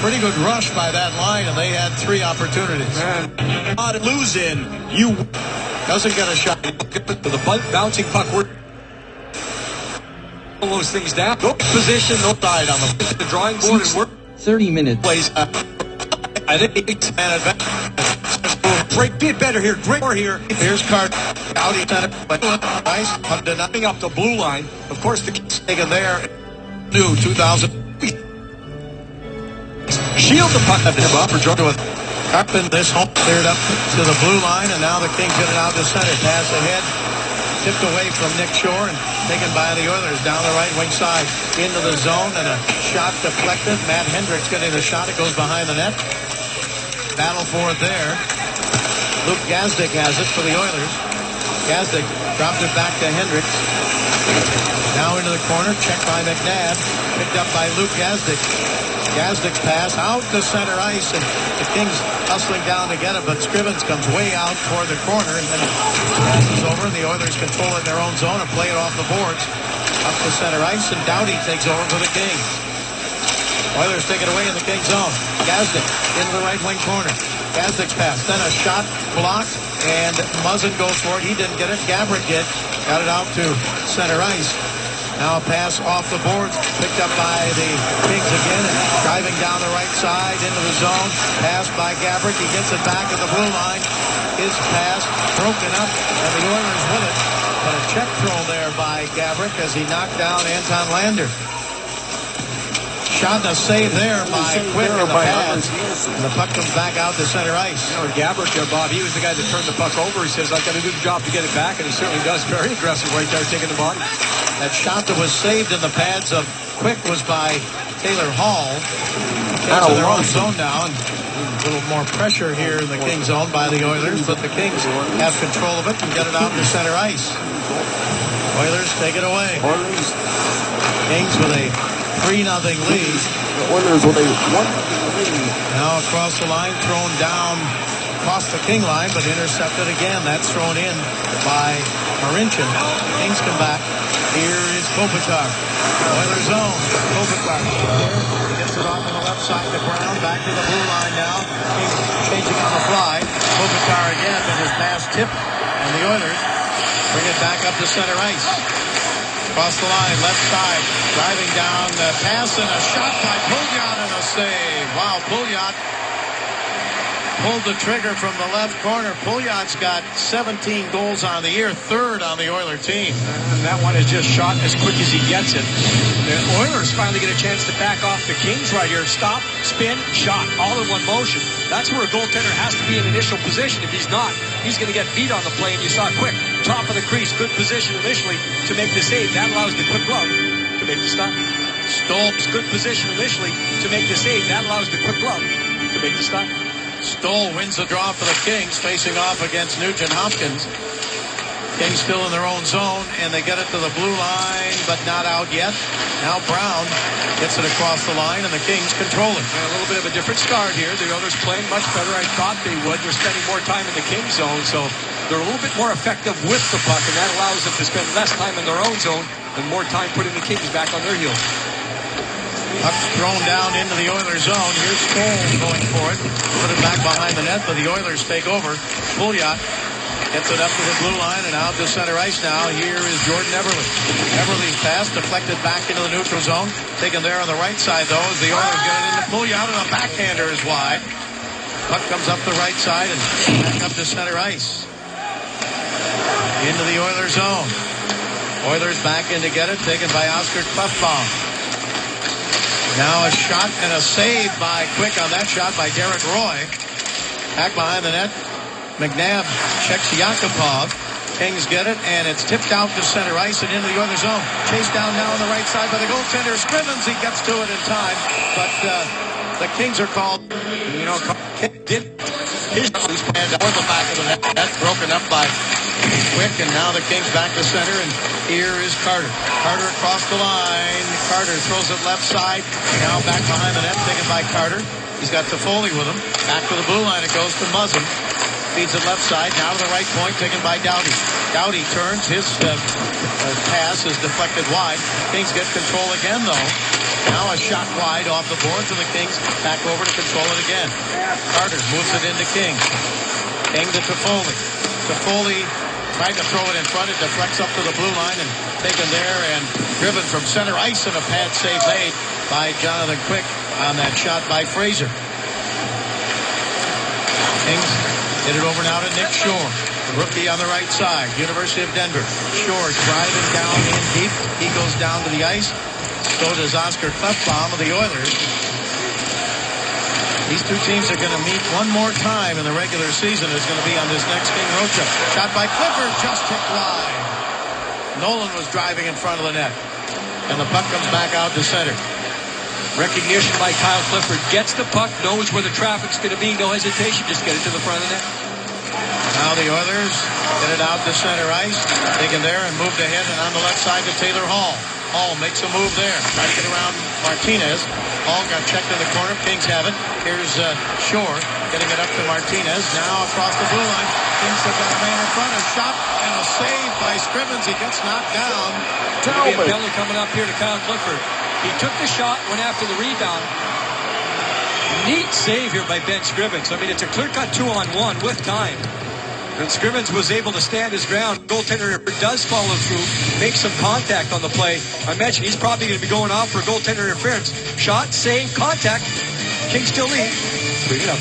pretty good rush by that line, and they had 3 opportunities. Not lose in. You doesn't get a shot. The bouncing puck. All those things down. No position, no side on the drawing board and work. 30 minutes. Plays. I think it's an advantage. Great, be better here. Great more here. Here's Carter. Doughty center. Nice. Nothing up the blue line. Of course, the Kings Taken there. New 2000. shield the puck. For Jordan with Carpin. This home cleared up to the blue line, and now the Kings get it out to center. Pass ahead. Tipped away from Nick Shore and taken by the Oilers down the right wing side into the zone, and a shot deflected. Matt Hendricks getting the shot. It goes behind the net. Battle for it there. Luke Gazdic has it for the Oilers. Gazdic dropped it back to Hendricks. Now into the corner. Checked by McNabb. Picked up by Luke Gazdic. Gazdic's pass out to center ice, and the Kings hustling down to get it, but Scrivens comes way out toward the corner, and then passes over, and the Oilers control it in their own zone and play it off the boards up to center ice, and Doughty takes over for the Kings. Oilers take it away in the Kings zone. Gazdic into the right wing corner. Gazdic's pass, then a shot blocked, and Muzzin goes for it. He didn't get it. Gabrick did. Got it out to center ice. Now a pass off the boards, picked up by the Kings again, and driving down the right side into the zone. Pass by Gabrick. He gets it back at the blue line. His pass broken up, and the Oilers with it. But a check throw there by Gabrick as he knocked down Anton Lander. Shot and a save there by Quick in the pass. And the puck comes back out to center ice. You know, Gabrick, Bob, he was the guy that turned the puck over. He says, I've got to do the job to get it back, and he certainly does. Very aggressive right there, taking the body. That shot that was saved in the pads of Quick was by Taylor Hall. Into their own zone now, and a little more pressure here in the Kings zone by the Oilers, but the Kings have control of it and get it out to center ice. Oilers take it away. Kings with a 3-0 lead. Oilers with a 1-0 lead. Now across the line, thrown down across the King line, but intercepted again. That's thrown in by Marincin. Kings come back. Here is Kopitar. Oilers zone. Kopitar gets it off on the left side of the ground. Back to the blue line now. Kings changing on the fly. Kopitar again, but his pass tipped, and the Oilers bring it back up to center ice. Across the line, left side, driving down the pass, and a shot by Pouliot and a save. Wow, Pouliot pulled the trigger from the left corner. Pouliot's got 17 goals on the year, third on the Oiler team. And that one is just shot as quick as he gets it. The Oilers finally get a chance to back off the Kings right here. Stop, spin, shot, all in one motion. That's where a goaltender has to be in initial position. If he's not, he's going to get beat on the play. And you saw Quick, top of the crease, good position initially to make the save. That allows the Quick glove to make the stop. Stolp's good position initially to make the save. That allows the Quick glove to make the stop. Stoll wins the draw for the Kings, facing off against Nugent Hopkins. Kings still in their own zone, and they get it to the blue line, but not out yet. Now Brown gets it across the line, and the Kings control it. And a little bit of a different start here. The Oilers playing much better. I thought they would. They're spending more time in the Kings zone, so they're a little bit more effective with the puck, and that allows them to spend less time in their own zone and more time putting the Kings back on their heels. Puck thrown down into the Oilers zone. Here's Stoll going for it. Put it back behind the net, but the Oilers take over. Pouliot gets it up to the blue line and out to center ice now. Here is Jordan Everly. Everly's pass deflected back into the neutral zone. Taken there on the right side, though, as the Oilers get it into Pouliot, and the backhander is wide. Puck comes up the right side and back up to center ice. Into the Oilers zone. Oilers back in to get it, taken by Oscar Klefbom. Now a shot and a save by Quick on that shot by Derek Roy. Back behind the net. McNabb checks Yakupov. Kings get it, and it's tipped out to center ice and into the Oilers zone. Chased down now on the right side by the goaltender. Scrivens, he gets to it in time, but the Kings are called. You know, did His and toward the back of the net. That's broken up by Quick, and now the Kings back to center, and here is Carter. Carter across the line. Carter throws it left side. Now back behind the net, taken by Carter. He's got Toffoli with him. Back to the blue line, it goes to Muzzin. Feeds it left side, now to the right point, taken by Doughty. Doughty turns, his pass is deflected wide. Kings get control again, though. Now a shot wide off the boards, and the Kings back over to control it again. Carter moves it into King. King to Toffoli. Toffoli tried to throw it in front. It deflects up to the blue line and taken there and driven from center ice, and a pad save made by Jonathan Quick on that shot by Fraser. Kings Hit it over now to Nick Shore. The rookie on the right side, University of Denver. Shore driving down in deep. He goes down to the ice. So does Oscar Klefbom of the Oilers. These two teams are going to meet one more time in the regular season. It's going to be on this next King road trip. Shot by Clifford, just hit wide. Nolan was driving in front of the net. And the puck comes back out to center. Recognition by Kyle Clifford. Gets the puck, knows where the traffic's going to be. No hesitation, just get it to the front of the net. Now the Oilers get it out to center ice. Taken there and moved ahead and on the left side to Taylor Hall. Hall makes a move there. Trying to get around Martinez. Hall got checked in the corner. Kings have it. Here's Shore getting it up to Martinez. Now across the blue line. Kings have got a man in front. A shot and a save by Scrivens. He gets knocked down. There'll be a penalty coming up here to Kyle Clifford. He took the shot, went after the rebound. Neat save here by Ben Scrivens. I mean, it's a clear-cut 2-on-1 with time. And Scrivens was able to stand his ground. Goaltender does follow through, make some contact on the play. I mentioned he's probably going to be going off for goaltender interference. Shot, save, contact. Kings still lead. Bring it up.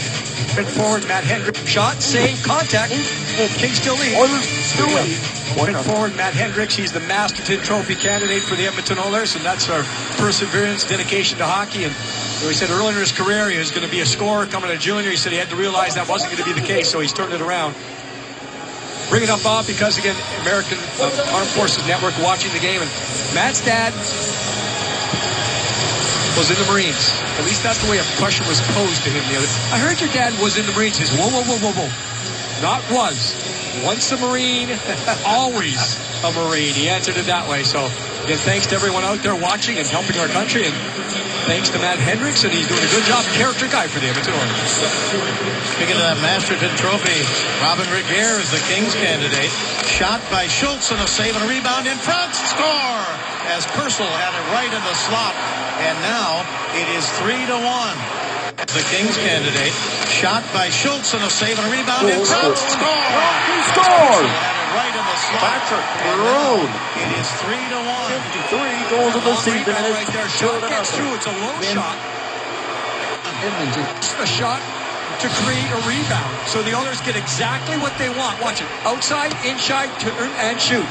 Mid forward, Matt Hendricks. Shot, save, contact. Kings still lead. Oilers still lead. Mid forward, Matt Hendricks. He's the Masterton Trophy candidate for the Edmonton Oilers, and that's our perseverance, dedication to hockey. And he said earlier in his career he was going to be a scorer coming to junior. He said he had to realize that wasn't going to be the case, so he's turned it around. Bring it up, Bob, because, again, American Armed Forces Network watching the game. And Matt's dad was in the Marines. At least that's the way a question was posed to him the other. I heard your dad was in the Marines. He says, whoa, whoa, whoa, whoa, whoa. Not was. Once a Marine, always a Marine. He answered it that way. So, again, thanks to everyone out there watching and helping our country. And thanks to Matt Hendricks, and he's doing a good job. Character guy for the Edmonton Oilers. Speaking of that Masterton Trophy, Robin Regehr is the Kings candidate. Shot by Schultz and a save and a rebound in front. Score! As Purcell had it right in the slot. And now it is 3-1. The Kings candidate. Shot by Schultz and a save and a rebound in front. Score! He scored! Right in the slot. Patrick Maroon. It is 3-1. 53 goals of the season. Right there. Shot gets through. It's a low shot. Edmonton. A shot to create a rebound. So the Oilers get exactly what they want. Watch it. Outside, inside, turn, and shoot.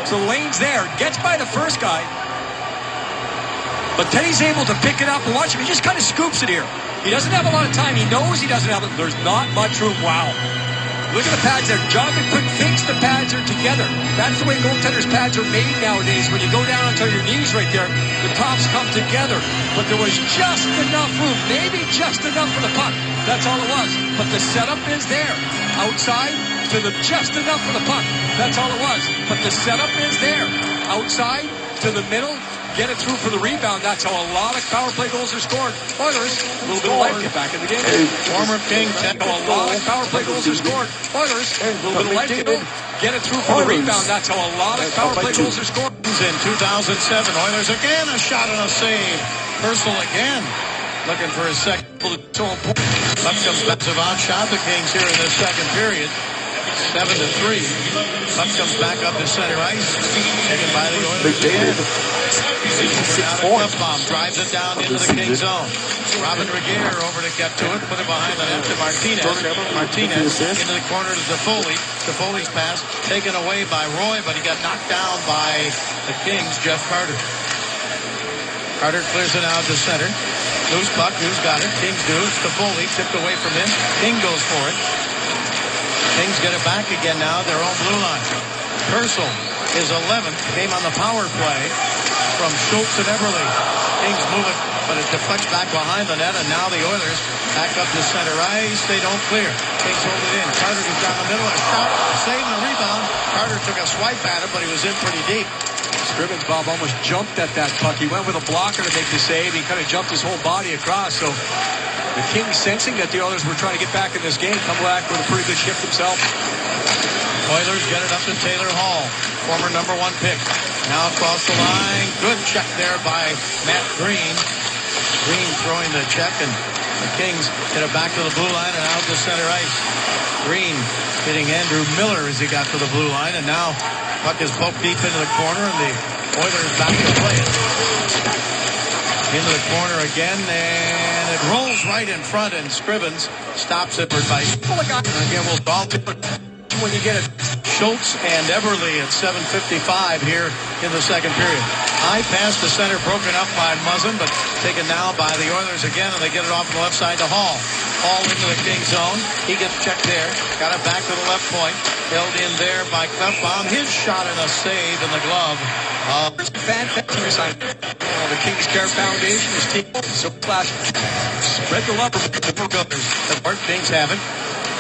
So the lane's there. Gets by the first guy. But Teddy's able to pick it up and watch him. He just kind of scoops it here. He doesn't have a lot of time. He knows he doesn't have it. There's not much room. Wow. Look at the pads there. Jonathan Quick thinks the pads are together. That's the way goaltenders' pads are made nowadays. When you go down onto your knees right there, the tops come together. But there was just enough room. Maybe just enough for the puck. That's all it was. But the setup is there. Outside to the just enough for the puck. That's all it was. But the setup is there. Outside to the middle. Get it through for the rebound. That's how a lot of power play goals are scored. Oilers, a little bit of life, get back in the game. Former King, a lot of power play goals are scored. Oilers, a little bit of life, get it through for the rebound. That's how a lot of power play goals are scored. In 2007, Oilers again a shot and a save. Purcell again looking for his second. Puck comes back to outshot the Kings here in this second period. 7-3. Puck comes back up to center ice. Taken by the Oilers again. Klefbom drives it down into the Kings zone. Robin Regehr over to get to it. Put it behind the net to Martinez. Martinez into the corner to Toffoli. Toffoli's pass taken away by Roy, but he got knocked down by the Kings, Jeff Carter. Carter clears it out to center. Loose puck. Who's got it? Kings do. It's Toffoli tipped away from him. King goes for it. Kings get it back again now. Their own blue line. Purcell is 11th. Came on the power play from Schultz and Eberle. Kings move it, but it deflects back behind the net, and now the Oilers back up to center ice. They don't clear. Kings hold it in. Carter goes down the middle. A shot, save, and a rebound. Carter took a swipe at it, but he was in pretty deep. Scrivens, Bob, almost jumped at that puck. He went with a blocker to make the save. He kind of jumped his whole body across. So the Kings, sensing that the Oilers were trying to get back in this game, come back with a pretty good shift himself. Oilers get it up to Taylor Hall, former number 1 pick. Now across the line. Good check there by Matt Green. Green throwing the check, and the Kings get it back to the blue line and out to center ice. Green hitting Andrew Miller as he got to the blue line, and now puck is poked deep into the corner, and the Oilers back to play it. Into the corner again, and it rolls right in front, and Scrivens stops it by again. We'll ball when you get it. Schultz and Everly at 7:55 here in the second period. High pass to center, broken up by Muzzin, but taken now by the Oilers again, and they get it off the left side to Hall. Hall into the King zone. He gets checked there. Got it back to the left point. Held in there by Klefbom. His shot and a save in the glove. The Kings Care Foundation is taking so flash. Spread the love of the Builders. The Bart Kings have it.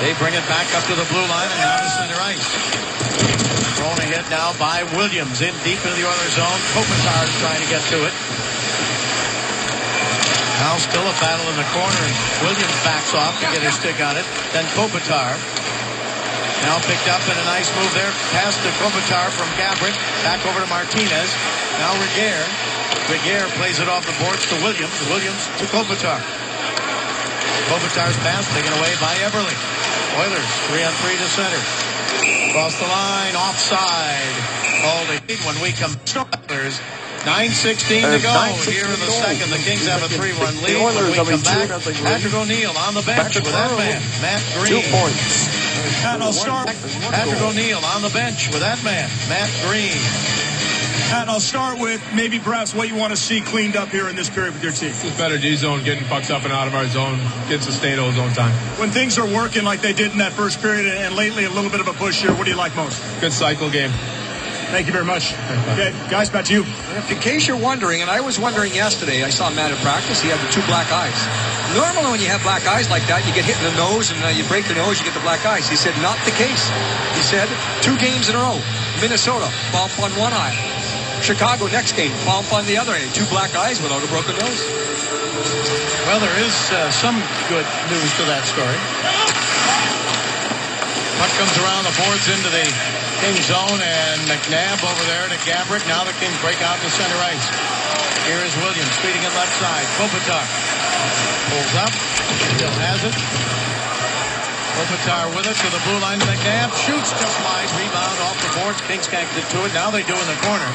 They bring it back up to the blue line and now to center ice. Thrown ahead now by Williams. In deep into the Oilers zone. Kopitar is trying to get to it. Now still a battle in the corner, and Williams backs off to get his stick on it. Then Kopitar. Now picked up in a nice move there. Pass to Kopitar from Gabrick. Back over to Martinez. Now Reguer. Reguer plays it off the boards to Williams. Williams to Kopitar. Kopitar's pass taken away by Everly. Oilers 3-on-3 to center. Across the line, offside. Called a lead when we come. Oilers 9:16 to go here in the second. The Kings have a 3-run lead. When we come back, Patrick O'Neill on the bench with that man, Matt Green. 2 points. And I'll start. Patrick O'Neill on the bench with that man, Matt Green. And I'll start with maybe perhaps what you want to see cleaned up here in this period with your team. Just better D zone, getting pucks up and out of our zone, getting sustained all zone time. When things are working like they did in that first period and lately a little bit of a push here, what do you like most? Good cycle game. Thank you very much. Okay, guys, back to you. In case you're wondering, and I was wondering yesterday, I saw Matt in practice, he had the 2 black eyes. Normally when you have black eyes like that, you get hit in the nose and you break the nose, you get the black eyes. He said, not the case. He said, 2 games in a row. Minnesota, bump on one eye. Chicago, next game, bump on the other eye. 2 black eyes without a broken nose. Well, there is some good news to that story. Puck comes around the boards into the King zone, and McNabb over there to Gabrick. Now the Kings break out to center ice. Here is Williams feeding it left side. Kopitar pulls up, still has it. Kopitar with it to the blue line. McNabb shoots just wide, rebound off the boards. Kings can't get to it. Now they do in the corner.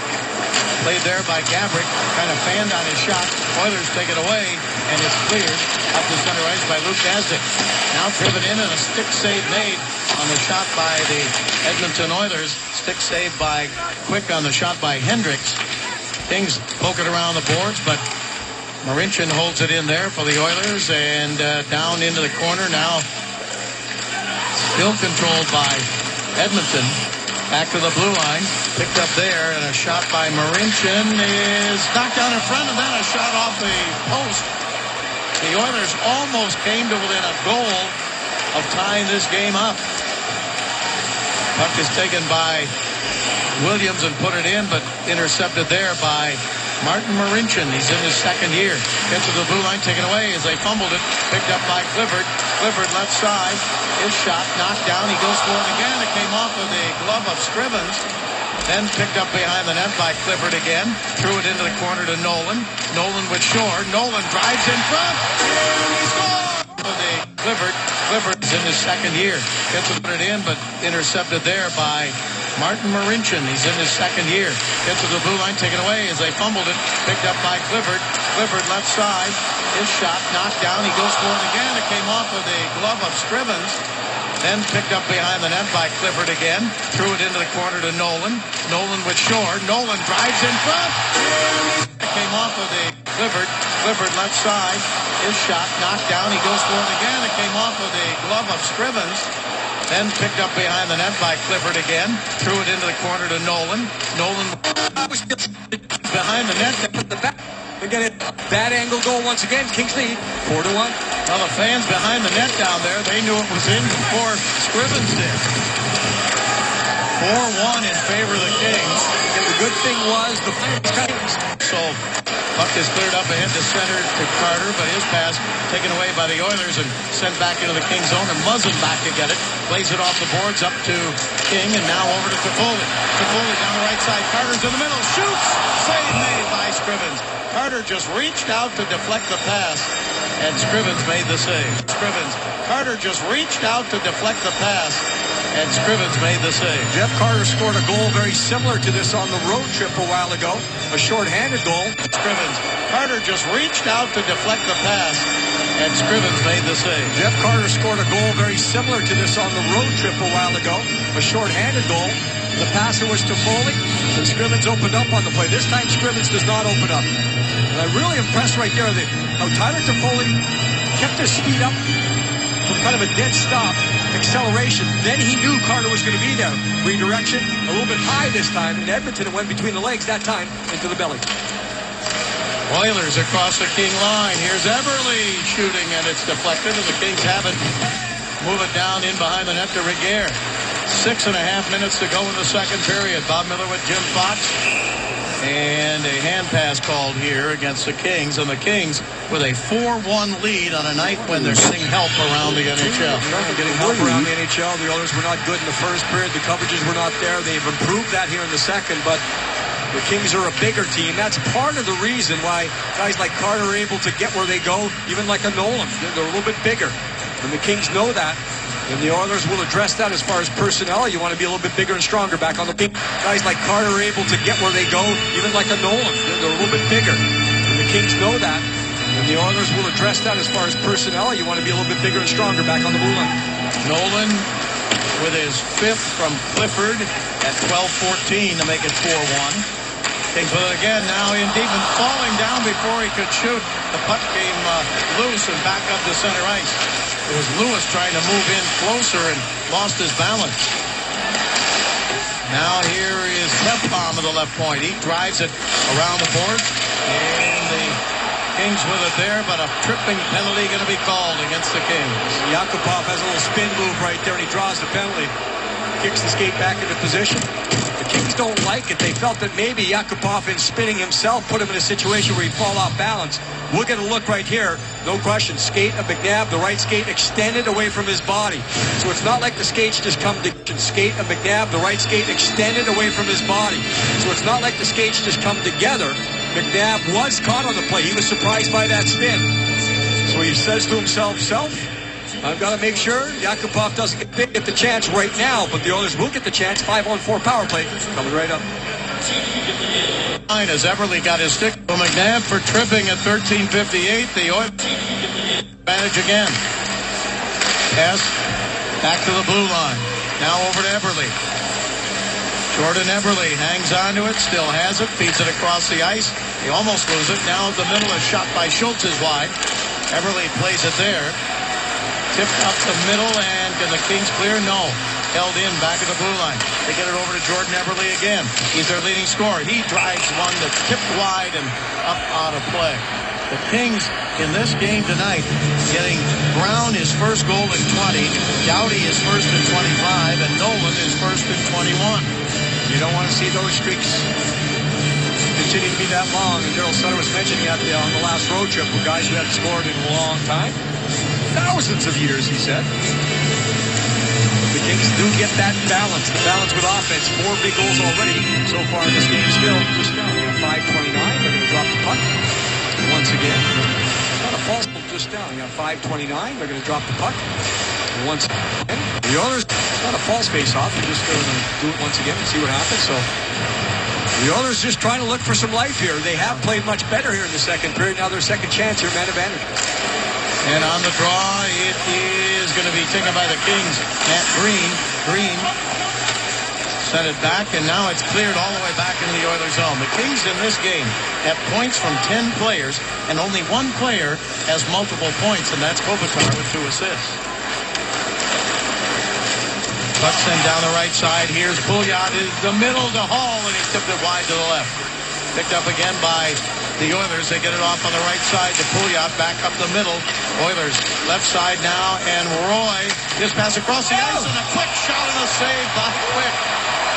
Played there by Gabrick, kind of fanned on his shot. Oilers take it away, and it's cleared up the center ice by Luke Dasdick. Now driven in, and a stick save made on the shot by the Edmonton Oilers. Stick save by Quick on the shot by Hendricks. Kings poke it around the boards, but Marincin holds it in there for the Oilers, and down into the corner now. Still controlled by Edmonton. Back to the blue line. Picked up there, and a shot by Marincin is knocked down in front, and then a shot off the post. The Oilers almost came to within a goal of tying this game up. Puck is taken by Williams and put it in, but intercepted there by Martin Marincin. He's in his second year. Gets to the blue line, taken away as they fumbled it. Picked up by Clifford. Clifford left side. His shot knocked down. He goes for it again. It came off of the glove of Scrivens. Then picked up behind the net by Clifford again. Threw it into the corner to Nolan. Nolan with Shore. Nolan drives in front. And he scores! Clifford's in his second year. Gets it in, but intercepted there by Martin Marincin. He's in his second year. Gets to the blue line, taken away as they fumbled it. Picked up by Clifford. Clifford left side. His shot knocked down. He goes for it again. It came off of the glove of Scrivens. Then picked up behind the net by Clifford again. Threw it into the corner to Nolan. Nolan with Shore. Nolan drives in front. It came off of the Clifford left side. His shot knocked down. He goes for it again. It came off of the glove of Scrivens. Then picked up behind the net by Clifford again. Threw it into the corner to Nolan. Nolan behind the net. Again, bad angle goal once again. Kings lead 4-1. Well, the fans behind the net down there, they knew it was in before Scrivens did. 4-1 in favor of the Kings. And the good thing was the Kings. So puck is cleared up ahead to center to Carter, but his pass taken away by the Oilers and sent back into the King zone, and Muzzin back to get it. Plays it off the boards up to King, and now over to Toffoli. Toffoli down the right side. Carter's in the middle. Shoots! Save made by Scrivens. Carter just reached out to deflect the pass, and Scrivens made the save. Carter just reached out to deflect the pass, and Scrivens made the save. Jeff Carter scored a goal very similar to this on the road trip a while ago. A short-handed goal. Scrivens. Carter just reached out to deflect the pass, and Scrivens made the save. Jeff Carter scored a goal very similar to this on the road trip a while ago. A short-handed goal. The passer was to Foley, and Scrivens opened up on the play. This time Scrivens does not open up. And I'm really impressed right there that how Tyler Toffoli kept his speed up from kind of a dead stop, acceleration. Then he knew Carter was going to be there. Redirection, a little bit high this time. In Edmonton, it went between the legs that time into the belly. Oilers across the King line. Here's Everly shooting, and it's deflected, and the Kings have it. Move it down in behind the net to Regier. 6.5 minutes to go in the second period. Bob Miller with Jim Fox. And a hand pass called here against the Kings. And the Kings with a 4-1 lead on a night when they're getting help around the NHL. They're getting help around the NHL. The Oilers were not good in the first period. The coverages were not there. They've improved that here in the second. But the Kings are a bigger team. That's part of the reason why guys like Carter are able to get where they go, even like a Nolan. They're a little bit bigger. And the Kings know that. And the Oilers will address that as far as personnel. You want to be a little bit bigger and stronger back on the team. Guys like Carter are able to get where they go, even like a Nolan. They're a little bit bigger. And the Kings know that. And the Oilers will address that as far as personnel. You want to be a little bit bigger and stronger back on the blue line. Nolan with his fifth from Clifford at 12-14 to make it 4-1. Kings with it again now in deep and falling down before he could shoot. The puck came loose and back up to center ice. It was Lewis trying to move in closer and lost his balance. Now here is Klefbom of the left point. He drives it around the boards. And the Kings with it there, but a tripping penalty going to be called against the Kings. Yakupov has a little spin move right there, and he draws the penalty. Kicks the skate back into position. The Kings don't like it. They felt that maybe Yakupov, in spinning himself, put him in a situation where he'd fall off balance. We'll get a look right here. No question. Skate of McNabb, the right skate extended away from his body. So it's not like the skates just come to skate of McNabb, the right skate extended away from his body. So it's not like the skates just come together. McNabb was caught on the play. He was surprised by that spin. So he says to himself, I've got to make sure Yakupov doesn't get the chance right now, but the Oilers will get the chance. 5-on-4 power play coming right up. As Everly got his stick to McNabb for tripping at 13:58. The Oilers advantage again. Pass back to the blue line. Now over to Everly. Jordan Everly hangs on to it, still has it, feeds it across the ice. He almost loses it. Now the middle is shot by Schultz is wide. Everly plays it there. Tipped up the middle, and can the Kings clear? No. Held in back at the blue line. They get it over to Jordan Everly again. He's their leading scorer. He drives one that's tipped wide and up out of play. The Kings in this game tonight getting Brown his first goal in 20, Doughty his first in 25, and Nolan his first in 21. You don't want to see those streaks continue to be that long. And Daryl Sutter was mentioning that on the last road trip with guys who hadn't scored in a long time. Thousands of years, he said. The Kings do get that balance, the balance with offense. 4 big goals already so far in this game still. Just now, 5:29. They're going to drop the puck once again. Not a false one just down. 5:29. They're going to drop the puck once again. The Oilers, not a false face-off. They're just going to do it once again and see what happens. So the Oilers just trying to look for some life here. They have played much better here in the second period. Now their second chance here, man advantage. And on the draw, it is going to be taken by the Kings. Matt Green. Green sent it back, and now it's cleared all the way back into the Oilers' zone. The Kings in this game have points from 10 players, and only one player has multiple points, and that's Kopitar with 2 assists. Puck sent down the right side. Here's Pouliot in the middle to Hall, and he tipped it wide to the left. Picked up again by the Oilers. They get it off on the right side to Pouliot, back up the middle. Oilers left side now, and Roy just pass across the ice, and a quick shot and a save by Quick.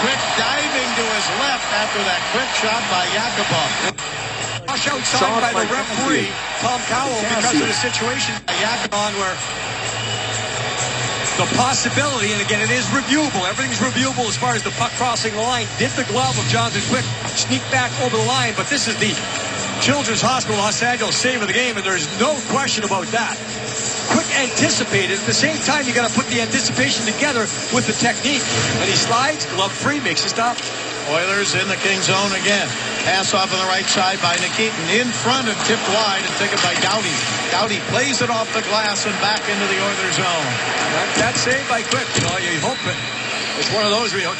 Quick diving to his left after that quick shot by Yakupov. Rush outside by the referee, Tom Cowell, because of the situation. Yakupov where the possibility, and again, it is reviewable. Everything's reviewable as far as the puck crossing the line. Did the glove of Jonathan Quick sneak back over the line? But this is the Children's Hospital Los Angeles save of the game, and there's no question about that. Quick anticipate it. At the same time, you got to put the anticipation together with the technique. And he slides, glove free, makes a stop. Oilers in the Kings zone again. Pass off on the right side by Nikitin. In front and tipped wide and taken by Doughty. Doughty plays it off the glass and back into the Oilers zone. That save by Quick. You know, you hope it's one of those where,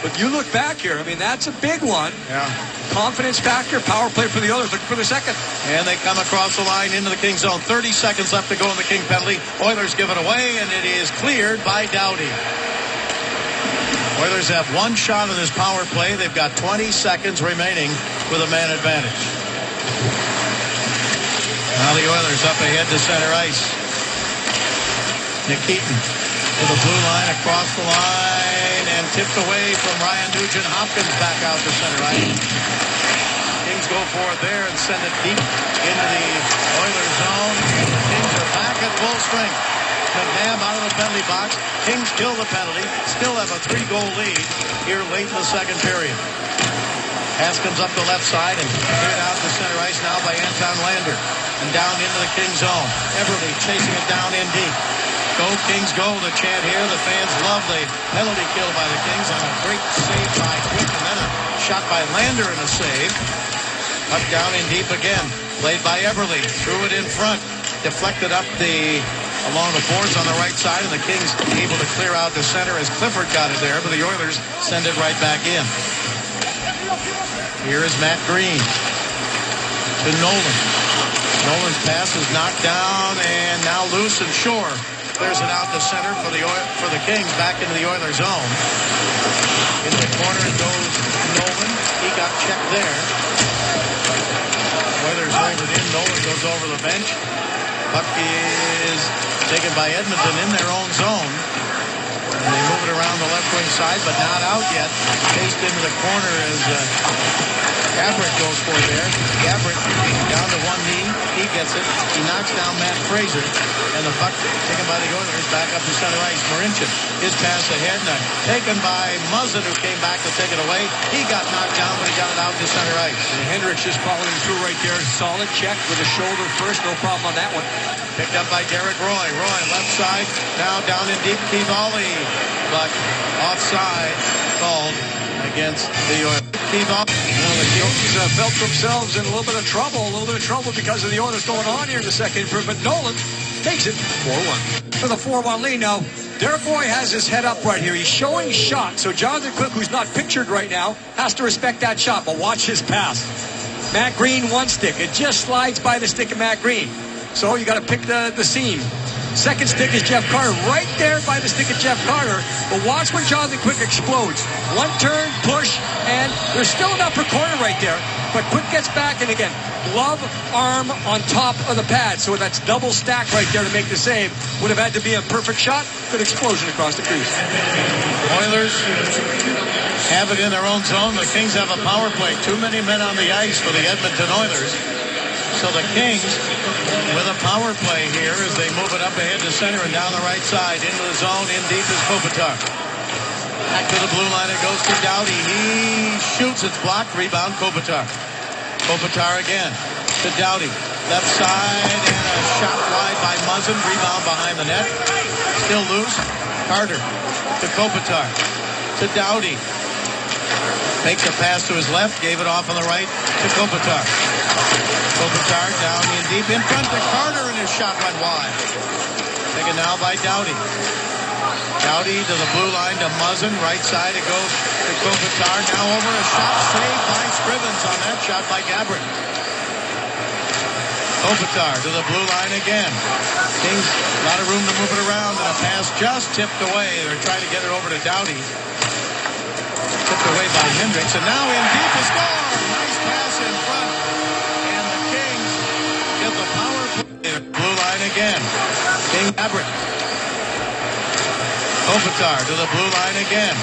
but you look back here. I mean, that's a big one. Yeah. Confidence factor, power play for the Oilers, looking for the second. And they come across the line into the Kings zone. 30 seconds left to go in the King penalty. Oilers give it away, and it is cleared by Doughty. Oilers have one shot on this power play. They've got 20 seconds remaining with a man advantage. Now the Oilers up ahead to center ice. Nikitin to the blue line, across the line, and tipped away from Ryan Nugent. Hopkins back out to center ice. Kings go for it there and send it deep into the Oilers zone. The Kings are back at full strength. McNabb out of the penalty box. Kings kill the penalty. Still have a 3-goal lead here late in the second period. Pass comes up the left side and cleared out to center ice now by Anton Lander. And down into the Kings zone. Everly chasing it down in deep. Go Kings go, the chant here. The fans love the penalty kill by the Kings on a great save by Quick. And then a shot by Lander and a save. Up down in deep again. Played by Everly. Threw it in front. Deflected up along the boards on the right side, and the Kings able to clear out the center as Clifford got it there, but the Oilers send it right back in. Here is Matt Green to Nolan. Nolan's pass is knocked down and now loose, and Shore clears it out to center for the Kings back into the Oilers zone. In the corner goes Nolan. He got checked there. Oilers hold it in. Nolan goes over the bench. Puck is taken by Edmonton in their own zone. And they move it around the left wing side, but not out yet. Chased into the corner as Gabrick goes for it there. Gabrick down to one knee. He gets it. He knocks down Matt Fraser. And the puck taken by the Oilers back up to center ice. Marincin, his pass ahead. And taken by Muzzin, who came back to take it away. He got knocked down, but he got it out to center ice. And Hendricks just following through right there. Solid check with a shoulder first. No problem on that one. Picked up by Derek Roy. Roy left side. Now down in deep. Kivali. But offside called against the Oilers. The Kings felt themselves in a little bit of trouble because of the Oilers going on here in the second period. But Nolan makes it 4-1 with a 4-1 lead. Now, Derek Roy has his head up right here. He's showing shot. So Jonathan Quick, who's not pictured right now, has to respect that shot. But watch his pass. Matt Green, one stick. It just slides by the stick of Matt Green. So you got to pick the seam. Second stick is Jeff Carter, right there by the stick of Jeff Carter. But watch when Jonathan Quick explodes. One turn, push, and there's still an upper corner right there. But Quick gets back, and again, glove, arm on top of the pad. So that's double stack right there to make the save. Would have had to be a perfect shot. Good explosion across the crease. Oilers have it in their own zone. The Kings have a power play. Too many men on the ice for the Edmonton Oilers. So the Kings with a power play here as they move it up ahead to center and down the right side into the zone. In deep is Kopitar. Back to the blue line. It goes to Doughty. He shoots. It's blocked. Rebound Kopitar. Kopitar again to Doughty. Left side and a shot wide by Muzzin. Rebound behind the net. Still loose. Carter to Kopitar. To Doughty. Makes a pass to his left. Gave it off on the right to Kopitar. Kopitar down in deep in front to Carter, and his shot went wide. Taken now by Doughty. Doughty to the blue line to Muzzin. Right side it goes to Kopitar. Now over a shot saved by Scrivens on that shot by Gabrick. Kopitar to the blue line again. Kings, a lot of room to move it around, and a pass just tipped away. They're trying to get it over to Doughty. Tipped away by Hendricks, and now in deep is score. Nice pass in front. And the Kings get the power play. Blue line again. King Gabrick. Kopitar to the blue line again.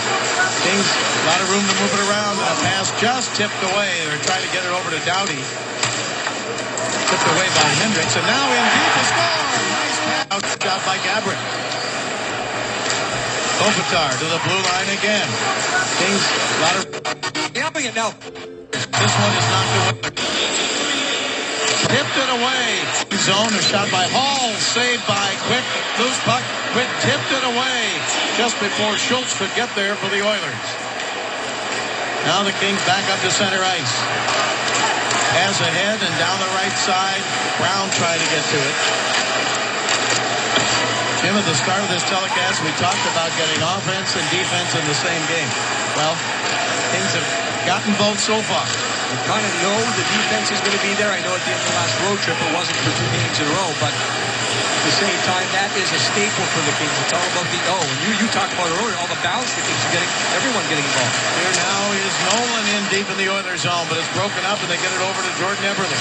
Kings, a lot of room to move it around, and a pass just tipped away. They're trying to get it over to Doughty. Tipped away by Hendricks, and now in deep is score. Nice pass. Shot by Gabrick. Kopitar to the blue line again. Kings, a lot of... Yapping it now. This one is knocked away. tipped it away. Zone, a shot by Hall, saved by Quick. Loose puck, Quick tipped it away just before Schultz could get there for the Oilers. Now the Kings back up to center ice. Pass ahead and down the right side. Brown trying to get to it. Jim, at the start of this telecast, we talked about getting offense and defense in the same game. Well, Kings have gotten both so far. You kind of know the defense is going to be there. I know at the end of the last road trip it wasn't for 2 games in a row, but at the same time, that is a staple for the Kings. It's all about the and you talked about earlier, all the bounce the Kings are getting, everyone getting involved. Here now is Nolan in deep in the Oilers zone, but it's broken up and they get it over to Jordan Eberle.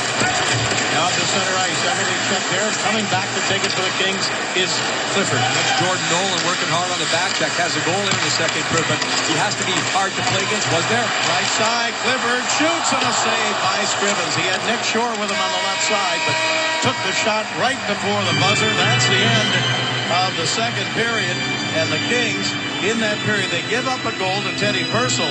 Now to center ice. Eberle checked there. Coming back to take it for the Kings is Clifford. That's Jordan Nolan working hard on the back check. Has a goal in the second period, but he has to be hard to play against. Was there? Right side. Clifford shoots and a save by Scrivens. He had Nick Shore with him on the left side, but took the shot right before the buzzer. That's the end of the second period. And the Kings, in that period, they give up a goal to Teddy Purcell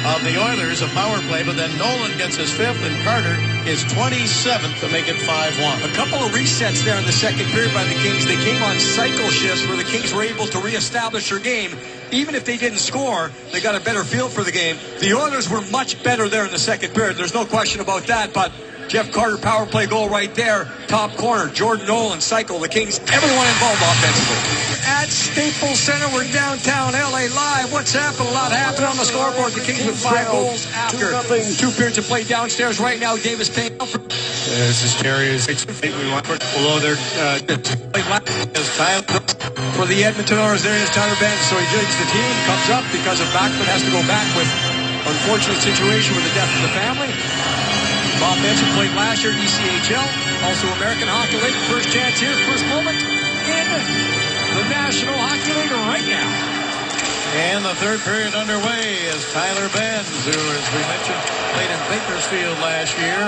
of the Oilers, a power play, but then Nolan gets his 5th and Carter is 27th to make it 5-1. A couple of resets there in the second period by the Kings. They came on cycle shifts where the Kings were able to reestablish their game. Even if they didn't score, they got a better feel for the game. The Oilers were much better there in the second period. There's no question about that, but Jeff Carter power play goal right there. Top corner. Jordan Nolan cycle. The Kings, everyone involved offensively. At Staples Center, we're downtown LA live. What's happened? A lot happened on the scoreboard. The Kings with 5 goals after 2 periods of play downstairs right now. Davis Payne. This is Terry. We want below their for the Edmonton Oilers. There is Tyler Benz. So he joins the team. Comes up because of Backman has to go back with unfortunate situation with the death of the family. Bob Benson played last year ECHL, also American Hockey League. First chance here, first moment in the National Hockey League right now. And the third period underway as Tyler Benz, who, as we mentioned, played in Bakersfield last year,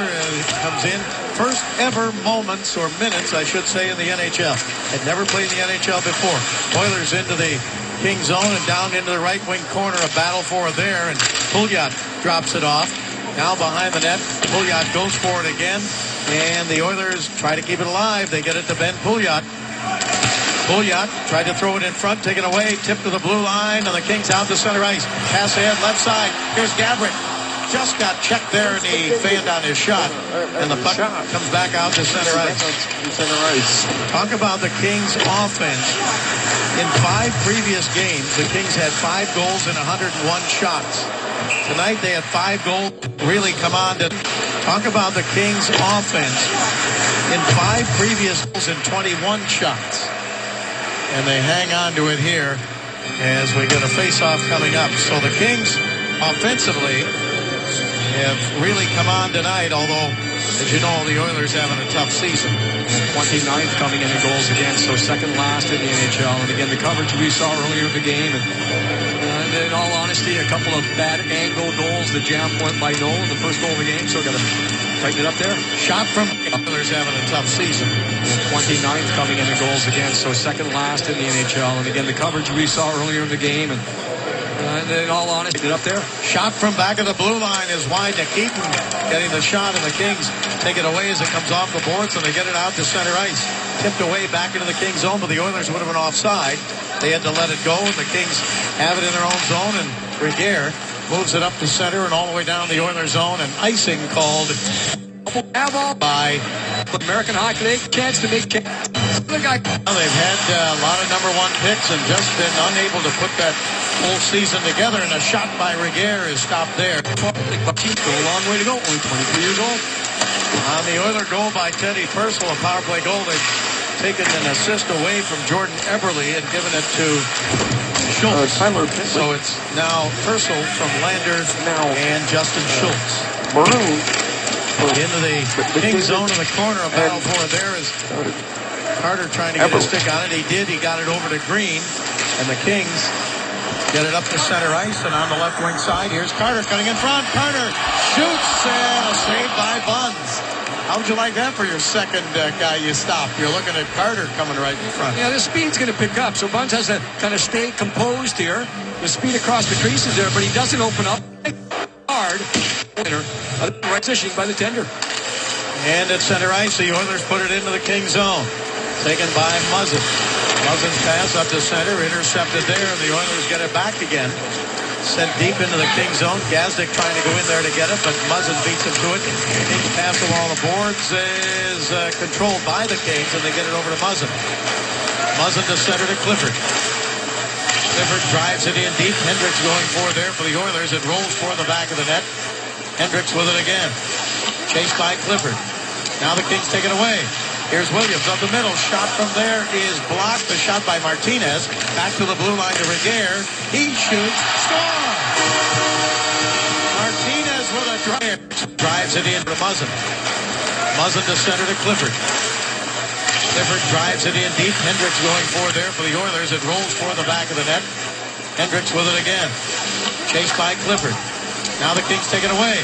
comes in. First ever moments, or minutes, I should say, in the NHL. Had never played in the NHL before. Oilers into the King zone and down into the right wing corner. A battle for it there, and Pouliot drops it off. Now behind the net, Pouliot goes for it again, and the Oilers try to keep it alive. They get it to Ben Pouliot. Pouliot tried to throw it in front, take it away, tip to the blue line, and the Kings out to center ice. Pass ahead, left side. Here's Gabrick. Just got checked there, and he fanned on his shot, and the puck comes back out to center ice. Talk about the Kings' offense. In 5 previous games, the Kings had 5 goals and 101 shots. Tonight they had 5 goals. Really come on to talk about the Kings' offense. In 5 previous goals and 21 shots. And they hang on to it here as we get a face-off coming up. So the Kings offensively have really come on tonight, although, as you know, the Oilers having a tough season. 29th coming in goals against, so second last in the NHL. And again, the coverage we saw earlier in the game. And in all honesty, a couple of bad angle goals. The jam went by Nolan, the first goal of the game, so got to tighten it up there. Shot from Oilers having a tough season. 29th coming in goals against, so second last in the NHL. And again, the coverage we saw earlier in the game. And in all honesty, up there. Shot from back of the blue line is wide. Keaton getting the shot, and the Kings take it away as it comes off the boards, and they get it out to center ice. Tipped away back into the Kings zone, but the Oilers would have been offside. They had to let it go, and the Kings have it in their own zone, and Regier moves it up to center and all the way down the Oilers zone, and icing called by American Hockey League. Chance to make they've had a lot of number 1 picks and just been unable to put that whole season together, and a shot by Regier is stopped there. a long way to go, only 23 years old. On the Oiler goal by Teddy Purcell, a power play goal, they've taken an assist away from Jordan Eberle and given it to Schultz. So it's now Purcell from Lander and Justin Schultz. Maroon. Into the King zone in the corner. A battle for it there is Carter trying to get a stick on it. He did. He got it over to Green. And the Kings get it up to center ice. And on the left wing side, here's Carter cutting in front. Carter shoots, and a save by Buns. How would you like that for your second guy you stopped? You're looking at Carter coming right in front. Yeah, the speed's going to pick up. So Buns has to kind of stay composed here. The speed across the creases there, but he doesn't open up hard. Right positioning by the tender. And at center ice, the Oilers put it into the Kings zone. Taken by Muzzin. Muzzin's pass up to center, intercepted there, and the Oilers get it back again. Sent deep into the Kings zone. Gazdic trying to go in there to get it, but Muzzin beats him to it. Kings pass along the boards is controlled by the Kings, and they get it over to Muzzin. Muzzin to center to Clifford. Clifford drives it in deep. Hendricks going for there for the Oilers. It rolls for the back of the net. Hendricks with it again. Chased by Clifford. Now the Kings take it away. Here's Williams up the middle. Shot from there is blocked. The shot by Martinez. Back to the blue line to Reguer. He shoots. Score! Martinez with a drive. Drives it in to Muzzin. Muzzin to center to Clifford. Clifford drives it in deep. Hendricks going for there for the Oilers. It rolls for the back of the net. Hendricks with it again. Chased by Clifford. Now the Kings take it away.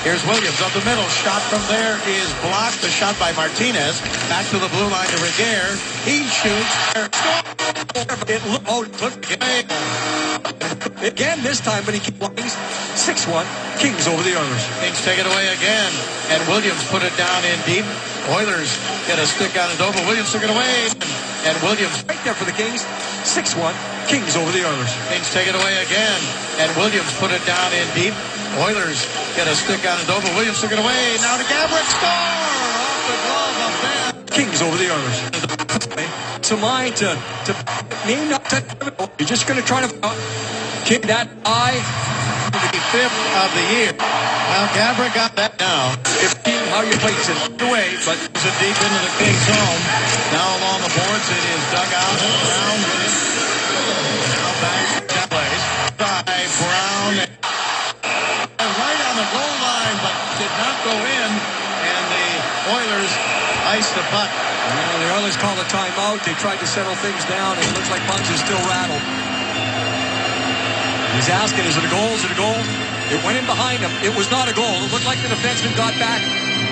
Here's Williams up the middle. Shot from there is blocked. The shot by Martinez. Back to the blue line to Reguer. He shoots. Again this time, but he keeps 6-1. Kings over the Oilers. Kings take it away again. And Williams put it down in deep. Oilers get a stick out of Dover. Williams took it away. And Williams right there for the Kings. 6-1. Kings over the Oilers. Kings take it away again. And Williams put it down in deep. Oilers get a stick out of Dover. Williams took it away. Now to Gabrick. Score! Off the glove of Ben. Kings over the Oilers. To mine to me not to. You're just going to try to kick that eye. The 5th of the year. Well, Gabrick got that now. How you place it away, but it's a deep into the Kings zone. Now along the boards, it is dug out. Brown with it. Now back to plays by Brown. Right on the goal line, but did not go in. And the Oilers iced the puck. Well, the Oilers called a timeout. They tried to settle things down, and it looks like Buns is still rattled. He's asking, is it a goal? Is it a goal? It went in behind him. It was not a goal. It looked like the defenseman got back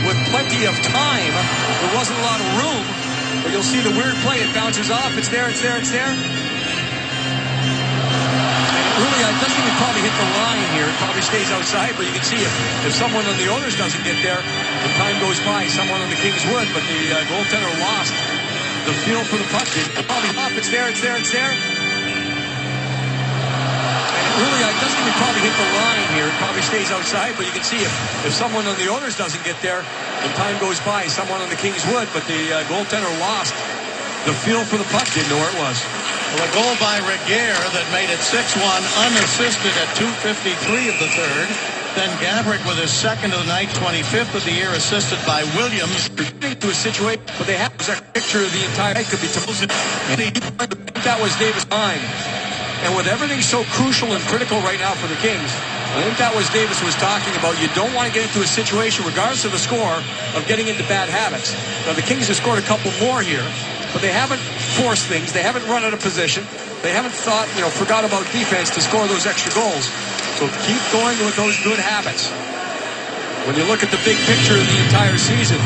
with plenty of time. There wasn't a lot of room, but you'll see the weird play. It bounces off. It's there, it's there, it's there. Really, it doesn't even probably hit the line here. It probably stays outside, but you can see if someone on the Oilers doesn't get there, the time goes by, someone on the Kings would, but the goaltender lost the feel for the puck. It probably off. It's there, it's there, it's there. Really, it doesn't even probably hit the line here. It probably stays outside, but you can see if someone on the Oilers doesn't get there, the time goes by, someone on the Kings would, but the goaltender lost the feel for the puck, didn't know where it was. Well, a goal by Reguer that made it 6-1 unassisted at 2:53 of the third. Then Gabrick with his second of the night, 25th of the year, assisted by Williams. To a situation, but they have a picture of the entire night could be Tosin. That was Davis' time. And with everything so crucial and critical right now for the Kings, I think that was Davis was talking about. You don't want to get into a situation, regardless of the score, of getting into bad habits. Now, the Kings have scored a couple more here, but they haven't forced things. They haven't run out of position. They haven't thought, forgot about defense to score those extra goals. So keep going with those good habits. When you look at the big picture of the entire season,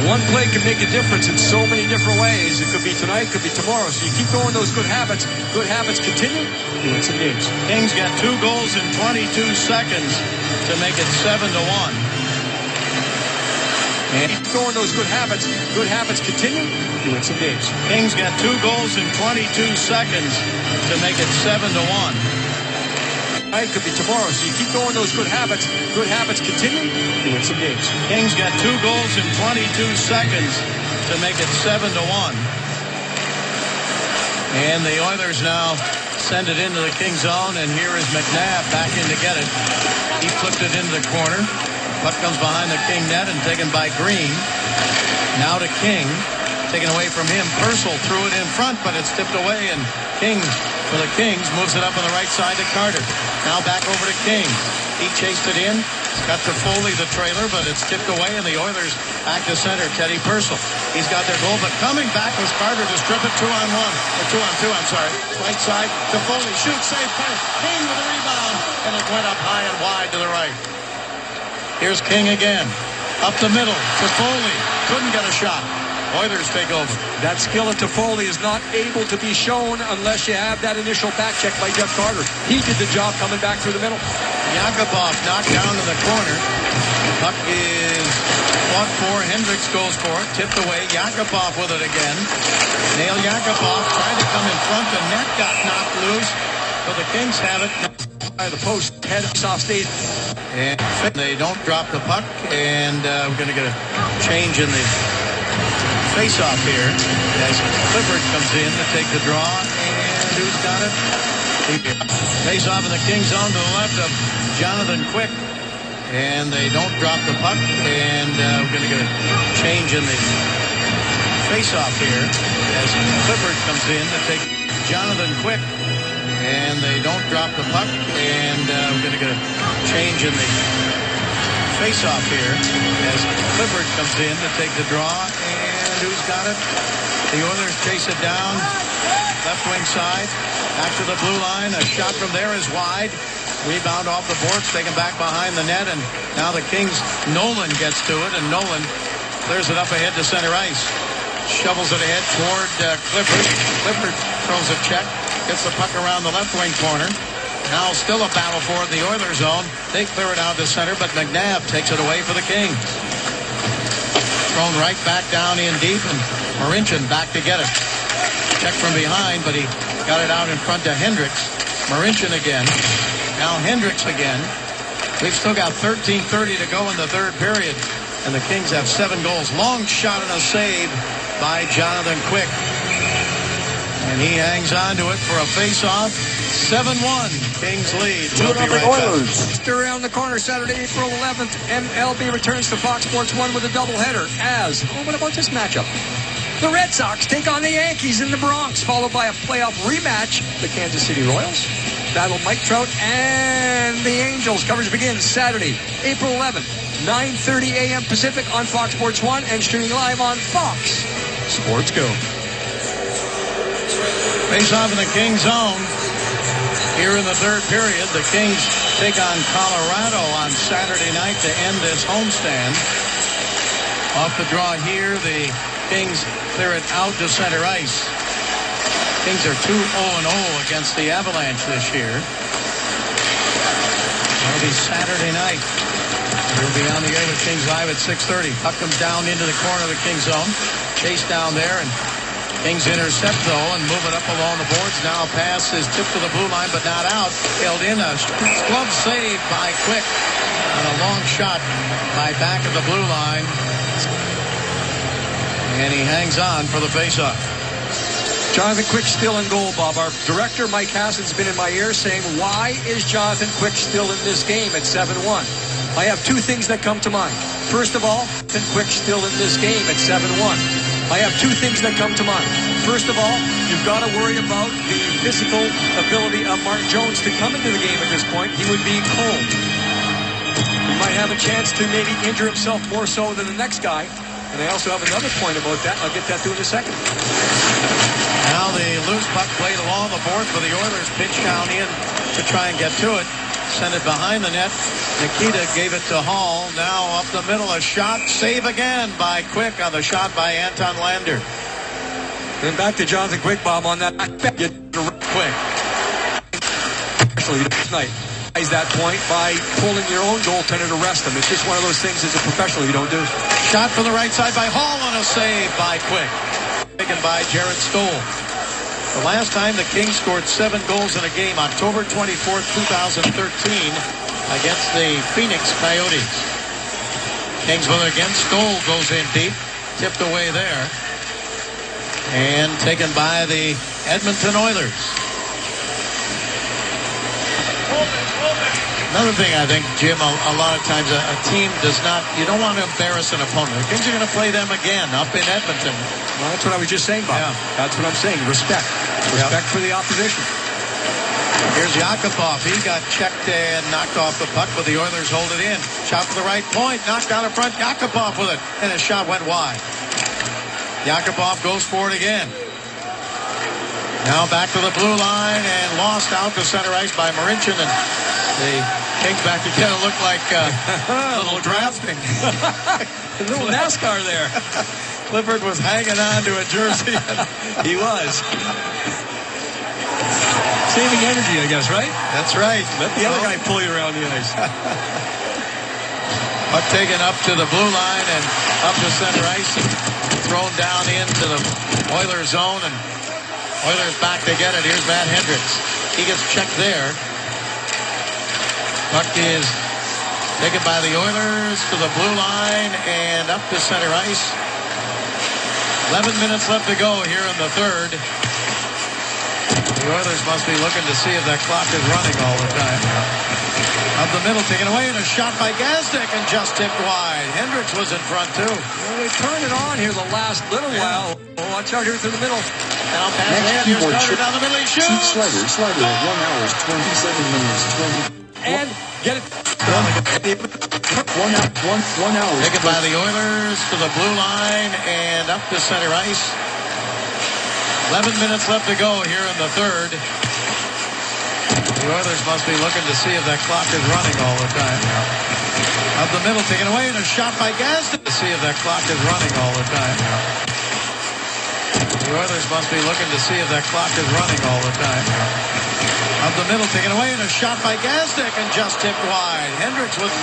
one play can make a difference in so many different ways. It could be tonight, it could be tomorrow. So you keep going those good habits. Good habits continue. You win some games. Kings got 2 goals in 22 seconds to make it 7-1. And keep going those good habits. Good habits continue. You win some games. Kings got 2 goals in 22 seconds to make it 7-1. It could be tomorrow, so you keep going those good habits. Good habits continue. You win some games. Kings got 2 goals in 22 seconds to make it 7-1. And the Oilers now send it into the Kings zone, and here is McNabb back in to get it. He flipped it into the corner. Puck comes behind the King net and taken by Green. Now to King. Taken away from him. Purcell threw it in front, but it's tipped away, and King, for the Kings, moves it up on the right side to Carter. Now back over to King. He chased it in. It's got to Foley, the trailer, but it's tipped away, and the Oilers back to center. Teddy Purcell. He's got their goal, but coming back was Carter to strip it 2-on-1. Or 2-on-2, I'm sorry. Right side to Foley. Shoots, save, pass. King with a rebound, and it went up high and wide to the right. Here's King again. Up the middle to Foley. Couldn't get a shot. Oilers take over. That skill at Toffoli is not able to be shown unless you have that initial back check by Jeff Carter. He did the job coming back through the middle. Yakupov knocked down to the corner. Puck is fought for. Hendricks goes for it. Tipped away. Yakupov with it again. Nail Yakupov tried to come in front. The net got knocked loose. But the Kings have it. By the post. Head off stage. And they don't drop the puck. And we're going to get a change in the face-off here. As Clifford comes in to take the draw. And who's got it? Face-off in the Kings zone to the left of Jonathan Quick. And they don't drop the puck. And we're going to get a change in the face-off here. As Clifford comes in to take Jonathan Quick. And they don't drop the puck. And we're going to get a change in the face-off here. As Clifford comes in to take the draw. And who's got it? The Oilers chase it down. Left wing side. Back to the blue line. A shot from there is wide. Rebound off the boards, taken back behind the net, and now the Kings, Nolan gets to it, and Nolan clears it up ahead to center ice. Shovels it ahead toward Clifford. Clifford throws a check, gets the puck around the left wing corner. Now still a battle for the Oilers zone. They clear it out to center, but McNabb takes it away for the Kings. Thrown right back down in deep, and Marincin back to get it. Check from behind, but he got it out in front to Hendricks. Marincin again. Now Hendricks again. We've still got 13:30 to go in the third period. And the Kings have 7 goals. Long shot and a save by Jonathan Quick. And he hangs on to it for a face-off. 7-1. Kings lead. We'll be right back. Around the corner Saturday, April 11th. MLB returns to Fox Sports 1 with a doubleheader as, what about this matchup? The Red Sox take on the Yankees in the Bronx, followed by a playoff rematch. The Kansas City Royals battle Mike Trout and the Angels. Coverage begins Saturday, April 11th, 9:30 a.m. Pacific on Fox Sports 1 and streaming live on Fox Sports Go. Face off in the Kings zone. Here in the third period, the Kings take on Colorado on Saturday night to end this homestand. Off the draw here, the Kings clear it out to center ice. Kings are 2-0-0 against the Avalanche this year. That'll be Saturday night. We'll be on the air with Kings Live at 6:30. Puck comes down into the corner of the Kings zone. Chase down there, and Kings intercept, though, and move it up along the boards. Now pass is tipped to the blue line, but not out. Held in. A glove save by Quick. And a long shot by back of the blue line. And he hangs on for the faceoff. Jonathan Quick still in goal, Bob. Our director, Mike Hassan's been in my ear saying, why is Jonathan Quick still in this game at 7-1? I have 2 things that come to mind. First of all, Jonathan Quick still in this game at 7-1. I have 2 things that come to mind. First of all, you've got to worry about the physical ability of Mark Jones to come into the game at this point. He would be cold. He might have a chance to maybe injure himself more so than the next guy. And I also have another point about that. I'll get that to in a second. Now the loose puck played along the board for the Oilers. Pitch down in to try and get to it. Send it behind the net. Nikita gave it to Hall. Now up the middle, a shot. Save again by Quick on the shot by Anton Lander. Then back to Jonathan Quick, Bob, on that. I bet you Quick. Actually, tonight. Is that point by pulling your own goaltender to rest him. It's just one of those things as a professional you don't do. Shot from the right side by Hall on a save by Quick. Taken by Jared Stoll. The last time the Kings scored 7 goals in a game, October 24th, 2013, against the Phoenix Coyotes. Kings with it again. Stoll goes in deep. Tipped away there. And taken by the Edmonton Oilers. Another thing I think, Jim, a lot of times a team does not, you don't want to embarrass an opponent. The Kings are going to play them again up in Edmonton. Well, that's what I was just saying, Bob. Yeah. That's what I'm saying. Respect. Respect for the opposition. Here's Yakupov. He got checked and knocked off the puck, but the Oilers hold it in. Shot from the right point. Knocked out in front. Yakupov with it. And his shot went wide. Yakupov goes for it again. Now back to the blue line and lost out to center ice by Marincin. And the Kings back together look like a little drafting. A little NASCAR there. Clifford was hanging on to a jersey. He was. Saving energy, I guess, right? That's right. Let the other guy pull you around the ice. Puck taken up to the blue line and up to center ice and thrown down into the Oilers zone, and Oilers back to get it. Here's Matt Hendricks. He gets checked there. Puck is taken by the Oilers to the blue line and up to center ice. 11 minutes left to go here in the third. The Oilers must be looking to see if that clock is running all the time. Up the middle, taken away, and a shot by Gazdic, and just tipped wide. Hendricks was in front, too. Well, they turned it on here the last little while. Oh, watch out here through the middle. Now pass ahead. Here's Carter down the middle. He shoots. Slider, 1 hour, 27 minutes, 20. And get it. 1 hour. Taken by the Oilers to the blue line and up to center ice. 11 minutes left to go here in the third. The Oilers must be looking to see if that clock is running all the time. Up the middle, taken away, and a shot by Gazdic to see if that clock is running all the time. The Oilers must be looking to see if that clock is running all the time. Up the middle, taken away, and a shot by Gazdic, and just tipped wide. Hendricks was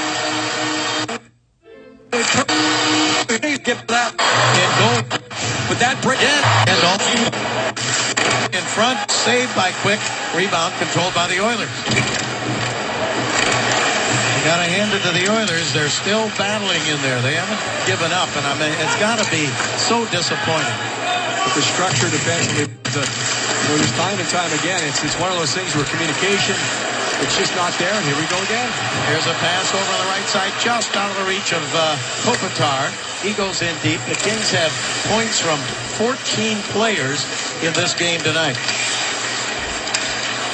Get that. in goal. But that break. And all in front, saved by Quick. Rebound controlled by the Oilers. You got to hand it to the Oilers. They're still battling in there. They haven't given up, and I mean, it's got to be so disappointing. But the structure defensively, there's time and time again. It's one of those things where communication, it's just not there. And here we go again. Here's a pass over on the right side, just out of the reach of Kopitar. He goes in deep. The Kings have points from 14 players in this game tonight.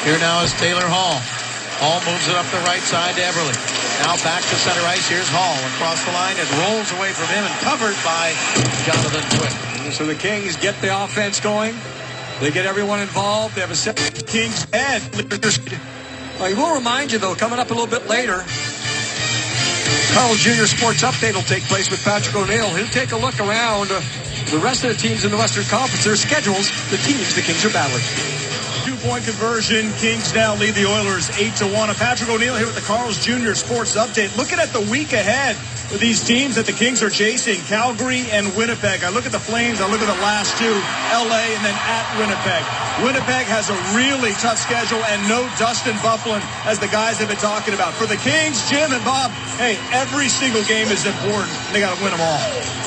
Here now is Taylor Hall. Hall moves it up the right side to Everly. Now back to center ice. Here's Hall across the line. It rolls away from him and covered by Jonathan Quick. So the Kings get the offense going. They get everyone involved. They have a set. Kings head. I will remind you, though, coming up a little bit later, Carl Jr. Sports Update will take place with Patrick O'Neill. He'll take a look around the rest of the teams in the Western Conference, their schedules, the teams the Kings are battling. 2-point conversion. Kings now lead the Oilers 8-1. And Patrick O'Neill here with the Carl's Jr. Sports Update. Looking at the week ahead with these teams that the Kings are chasing, Calgary and Winnipeg. I look at the Flames. I look at the last two, LA and then at Winnipeg. Winnipeg has a really tough schedule and no Dustin Byfuglien, as the guys have been talking about. For the Kings, Jim and Bob, hey, every single game is important. They got to win them all.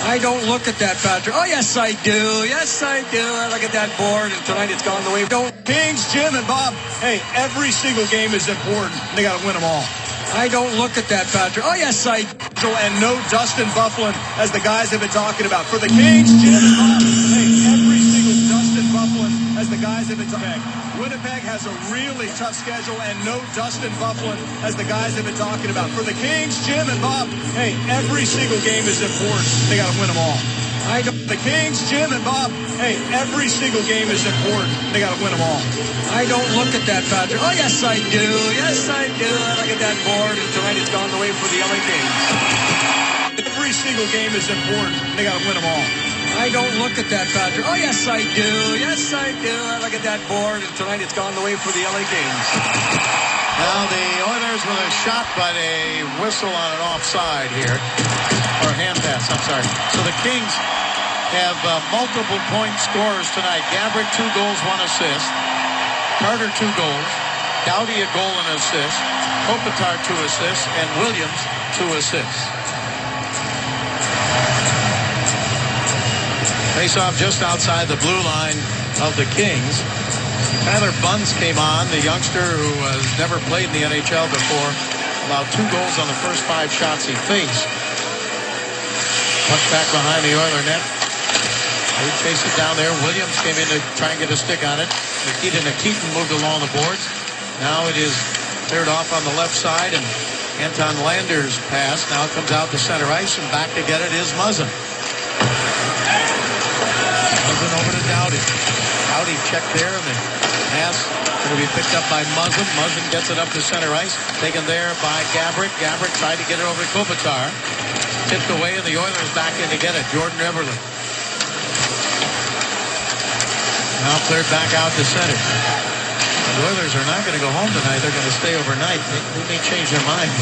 I don't look at that, Patrick. Oh, yes, I do. Yes, I do. I look at that board, and tonight it's gone the way. Kings, Jim, and Bob, hey, every single game is important. They got to win them all. I don't look at that, Patrick. Oh, yes, I do. And no Dustin Byfuglien, as the guys have been talking about. For the Kings, Jim, and Bob, hey, every single Dustin Byfuglien, as the guys have been talking about. Winnipeg has a really tough schedule and no Dustin Byfuglien, as the guys have been talking about. For the Kings, Jim, and Bob, hey, every single game is important. They got to win them all. The Kings, Jim, and Bob, hey, every single game is important. They got to win them all. I don't look at that, Patrick. Oh, yes, I do. Yes, I do. I look at that board, and tonight it's gone the way for the LA Kings. Every single game is important. They got to win them all. I don't look at that, Patrick. Oh, yes, I do. Yes, I do. I look at that board, and tonight it's gone the way for the LA Kings. Now the Oilers with a shot, but a whistle on an offside here. Or hand pass, I'm sorry. So the Kings have multiple point scorers tonight. Gabrick, 2 goals, 1 assist. Carter, 2 goals. Doughty, a goal and assist. Kopitar, 2 assists. And Williams, 2 assists. Face-off just outside the blue line of the Kings. Tyler Bunz came on, the youngster who has never played in the NHL before. Allowed 2 goals on the first 5 shots he faced. Puck back behind the Oiler net. They chased it down there. Williams came in to try and get a stick on it. Nikita Nikitin moved along the boards. Now it is cleared off on the left side, and Anton Lander's pass now comes out to center ice, and back to get it is Muzzin. Muzzin over to Doughty. Doughty checked there, and the pass going to be picked up by Muzzin. Muzzin gets it up to center ice. Taken there by Gabrick. Gabrick tried to get it over to Kopitar. Tipped away, and the Oilers back in to get it. Jordan Everly. Now cleared back out to center. The Oilers are not going to go home tonight. They're going to stay overnight. They may change their mind.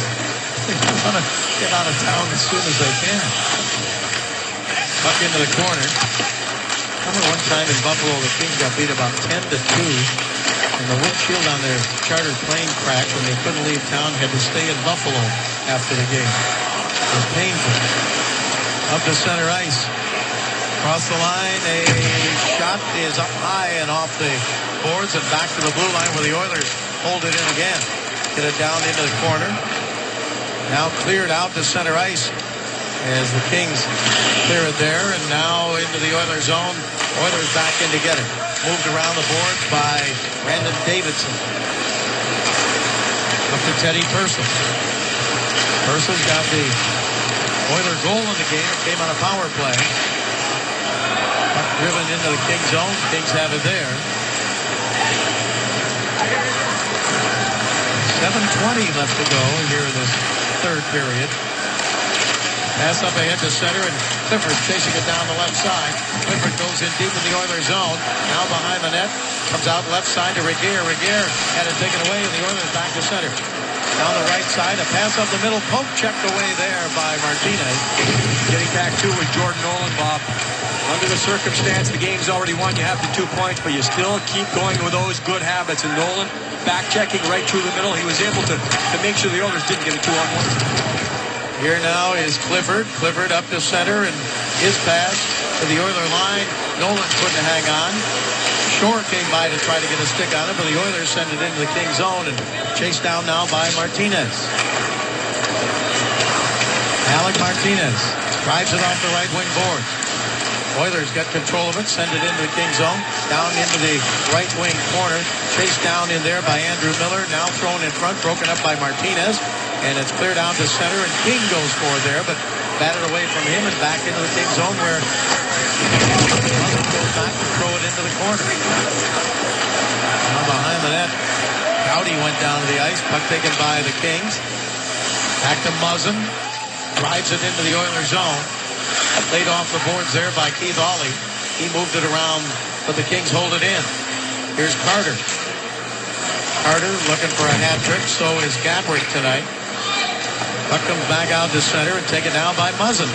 They want to get out of town as soon as they can. Puck into the corner. Remember one time in Buffalo, the Kings got beat about 10-2. And the windshield on their chartered plane cracked when they couldn't leave town, had to stay in Buffalo after the game. It was painful. Up to center ice. Across the line, a shot is up high and off the boards and back to the blue line where the Oilers hold it in again. Get it down into the corner. Now cleared out to center ice as the Kings clear it there, and now into the Oilers zone. Oilers back in to get it. Moved around the boards by Brandon Davidson. Up to Teddy Purcell. Purcell's got the Oiler goal in the game. It came on a power play. Puck driven into the Kings zone. Kings have it there. 7:20 left to go here in this third period. Pass up ahead to center, and Clifford chasing it down the left side. Clifford goes in deep in the Oilers zone. Now behind the net. Comes out left side to Regier. Regier had it taken away, and the Oilers back to center. Down the right side, a pass up the middle. Poke checked away there by Martinez. Getting back to with Jordan Nolan, Bob. Under the circumstance, the game's already won. You have the 2 points, but you still keep going with those good habits. And Nolan, back checking right through the middle. He was able to make sure the Oilers didn't get a 2-on-1. Here now is Clifford. Clifford up to center, and his pass to the Oiler line. Nolan couldn't hang on. Shore came by to try to get a stick on it, but the Oilers send it into the Kings zone and chased down now by Martinez. Alec Martinez drives it off the right wing board. Oilers get control of it, send it into the Kings zone, down into the right wing corner, chased down in there by Andrew Miller, now thrown in front, broken up by Martinez, and it's cleared out to center, and King goes for it there, but batted away from him and back into the Kings zone where Muzzin goes back to throw it into the corner. Now behind the net, Gowdy went down to the ice, puck taken by the Kings. Back to Muzzin, drives it into the Oilers zone. Laid off the boards there by Keith Ollie. He moved it around, but the Kings hold it in. Here's Carter. Carter looking for a hat trick, so is Gabrick tonight. Puck comes back out to center and taken down by Muzzin.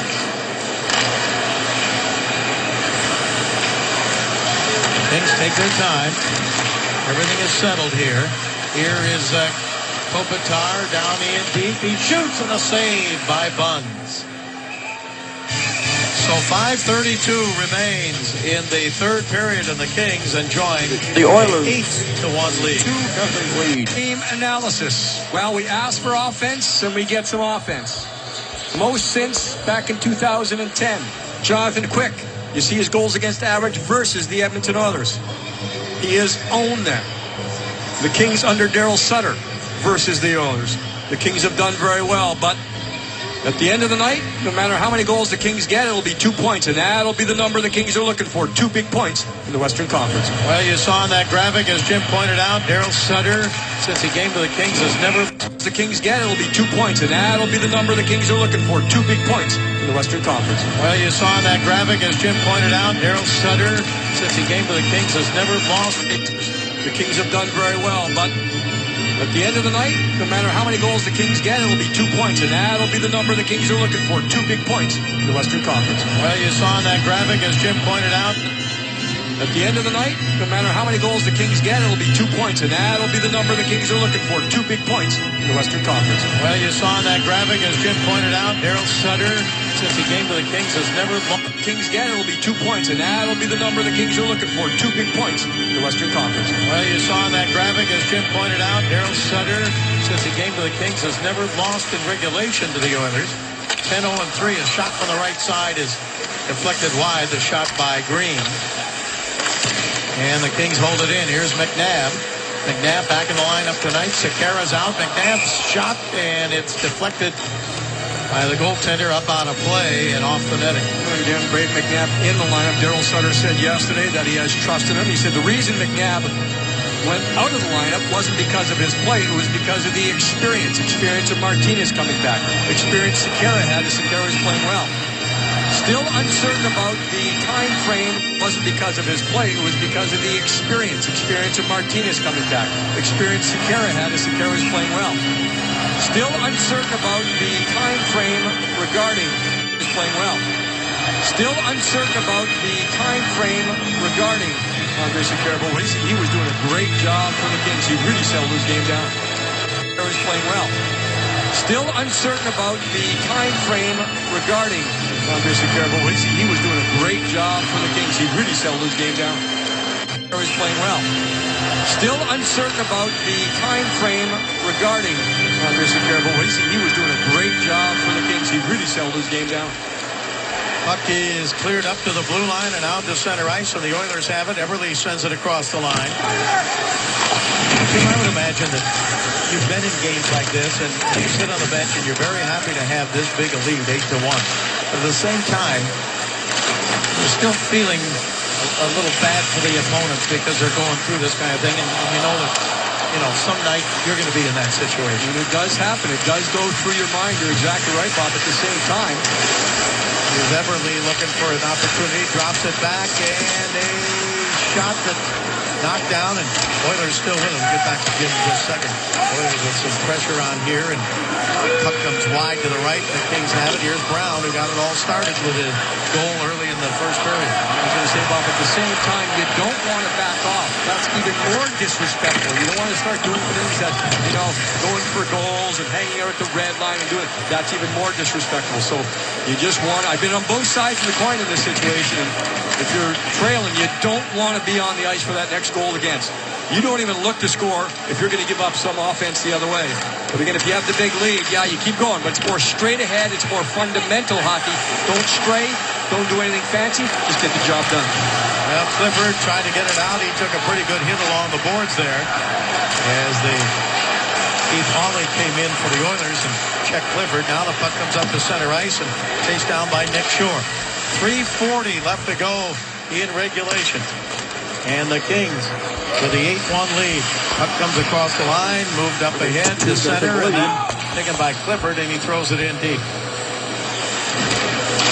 Kings take their time. Everything is settled here. Here is Kopitar down in deep. He shoots, and a save by Buns. So 5:32 remains in the third period, and the Kings enjoying the Oilers 8-1 lead. 2-0 lead. Team analysis. Well, we asked for offense, and we get some offense. Most since back in 2010. Jonathan Quick. You see his goals against average versus the Edmonton Oilers. He has owned them. The Kings under Darryl Sutter versus the Oilers. The Kings have done very well, but at the end of the night, no matter how many goals the Kings get, it'll be 2 points, and that'll be the number the Kings are looking for. 2 big points in the Western Conference. Well, you saw in that graphic, as Jim pointed out, Darryl Sutter, since he came to the Kings, has never... The Kings get, it'll be 2 points, and that'll be the number the Kings are looking for. 2 big points in the Western Conference. Well, you saw in that graphic, as Jim pointed out, Darryl Sutter, since he came to the Kings, has never lost... The Kings have done very well, but at the end of the night, no matter how many goals the Kings get, it'll be 2 points, and that'll be the number the Kings are looking for. 2 big points in the Western Conference. Well, you saw in that graphic, as Jim pointed out, at the end of the night, no matter how many goals the Kings get, it'll be 2 points, and that'll be the number the Kings are looking for. 2 big points in the Western Conference. Well, you saw in that graphic, as Jim pointed out, Darryl Sutter, since he came to the Kings, has never lost. Kings get, it'll be 2 points, and that'll be the number the Kings are looking for. 2 big points in the Western Conference. Well, you saw in that graphic, as Jim pointed out, Darryl Sutter, since he came to the Kings, has never lost in regulation to the Oilers. 10-0-3. A shot from the right side is deflected wide. The shot by Green. And the Kings hold it in. Here's McNabb. McNabb back in the lineup tonight. Sekera's out. McNabb's shot, and it's deflected by the goaltender up on a play and off the netting. Again, Brave McNabb in the lineup. Darryl Sutter said yesterday that he has trust in him. He said the reason McNabb went out of the lineup wasn't because of his play. It was because of the experience of Martinez coming back. Experience Sekera had as Sekera was playing well. Still uncertain about the time frame. It wasn't because of his play. It was because of the experience. Experience of Martinez coming back. Experience Sekera had as Sekera was playing well. Still uncertain about the time frame regarding his playing well. Still uncertain about the time frame regarding Andre Sekera. But he was doing a great job for the Kings. He really settled his game down. Sekera was playing well. Still uncertain about the time frame regarding Andre Sekera. But he was doing a great job for the Kings. He really settled his game down. Sekera was playing well. Still uncertain about the time frame regarding Andre Sekera. But he was doing a great job for the Kings. He really settled his game down. Puck is cleared up to the blue line and out to center ice, and the Oilers have it. Everly sends it across the line. Tim, I would imagine that you've been in games like this, and you sit on the bench, and you're very happy to have this big a lead, 8-1. But at the same time, you're still feeling a little bad for the opponents because they're going through this kind of thing, and you know that, some night you're going to be in that situation. And it does happen. It does go through your mind. You're exactly right, Bob. At the same time, here's Everly looking for an opportunity, drops it back, and a shot that knocked down, and Oilers still with him. We'll get back to Jim in just a second. Oilers with some pressure on here, and puck comes wide to the right, and the Kings have it. Here's Brown, who got it all started with a goal early in the first period. I was going to say, Bob, at the same time, you don't want to back off. That's even more disrespectful. You don't want to start doing things that, going for goals and hanging out at the red line and doing it. That's even more disrespectful. So you just want, I've been on both sides of the coin in this situation, and if you're trailing, you don't want to be on the ice for that next goal against. You don't even look to score if you're going to give up some offense the other way. But again, if you have the big lead, yeah, you keep going. But it's more straight ahead. It's more fundamental hockey. Don't stray. Don't do anything fancy. Just get the job done. Well, Clifford tried to get it out. He took a pretty good hit along the boards there as Keith Hawley came in for the Oilers and checked Clifford. Now the puck comes up to center ice and chased down by Nick Shore. 3:40 left to go in regulation. And the Kings with the 8-1 lead. Puck comes across the line, moved up ahead to center, and then taken by Clifford, and he throws it in deep.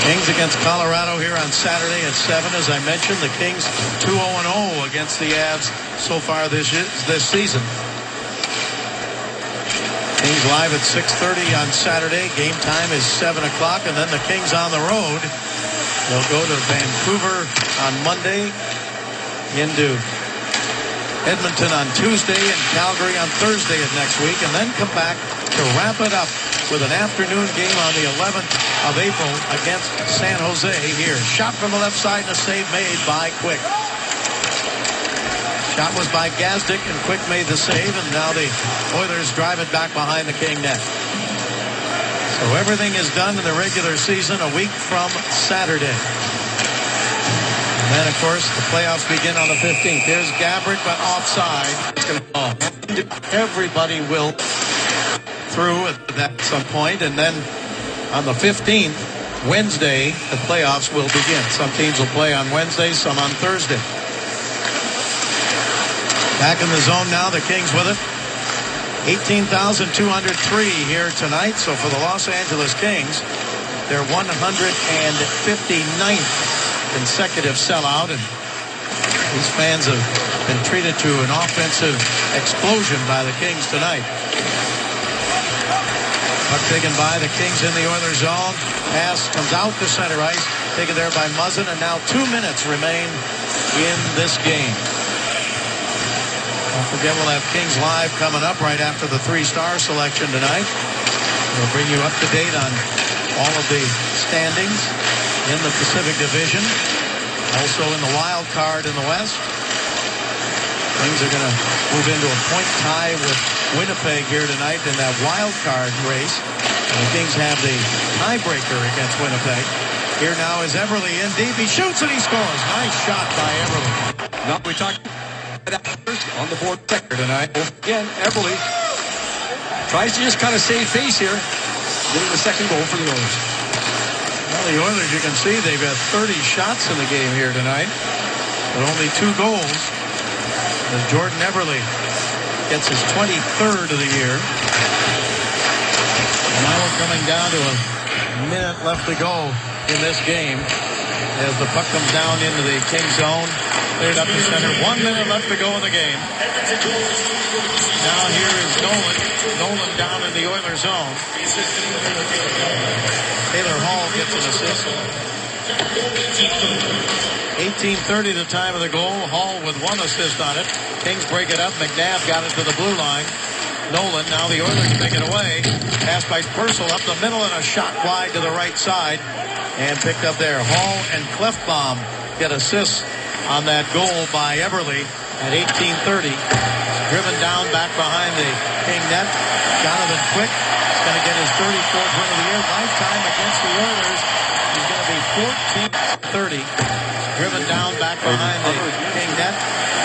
Kings against Colorado here on Saturday at 7. As I mentioned, the Kings 2-0 against the Avs so far this season. Kings live at 6:30 on Saturday. Game time is 7 o'clock, and then the Kings on the road. They'll go to Vancouver on Monday, into Edmonton on Tuesday, and Calgary on Thursday of next week, and then come back to wrap it up with an afternoon game on the 11th of April against San Jose here. Shot from the left side and a save made by Quick. Shot was by Gazdic, and Quick made the save, and now the Oilers drive it back behind the King net. So everything is done in the regular season a week from Saturday. And then, of course, the playoffs begin on the 15th. There's Gabrick, but offside. It's going to everybody will through at some point, and then on the 15th, Wednesday, the playoffs will begin. Some teams will play on Wednesday, some on Thursday. Back in the zone now, the Kings with it. 18,203 here tonight. So for the Los Angeles Kings, they're 159th consecutive sellout, and these fans have been treated to an offensive explosion by the Kings tonight. Puck taken by the Kings in the Oilers zone. Pass comes out to center ice, taken there by Muzzin, and now 2 minutes remain in this game. Don't forget, we'll have Kings Live coming up right after the 3-star selection tonight. We'll bring you up to date on all of the standings in the Pacific Division, also in the wild card in the West. Kings are going to move into a point tie with Winnipeg here tonight in that wild card race. And the Kings have the tiebreaker against Winnipeg. Here now is Everly in deep. He shoots and he scores. Nice shot by Everly. Now we talked about on the board sector tonight. Again, Everly tries to just kind of save face here, getting the second goal for the Oilers. Well, the Oilers, you can see, they've got 30 shots in the game here tonight, but only 2 goals. As Jordan Everly gets his 23rd of the year. And now we're coming down to a minute left to go in this game as the puck comes down into the Kings zone. Cleared up the center. 1 minute left to go in the game. Now here is Nolan. Nolan down in the Oilers zone. Taylor Hall gets an assist. 18:30 the time of the goal. Hall with 1 assist on it. Kings break it up. McNabb got it to the blue line. Nolan, now the Oilers take it away. Pass by Purcell up the middle and a shot wide to the right side. And picked up there. Hall and Clefbaum get assists on that goal by Everly at 18:30. Driven down back behind the King net. Jonathan Quick is going to get his 34th win of the year. Lifetime against the Oilers. He's going to be 14-30. Driven down back behind the King net.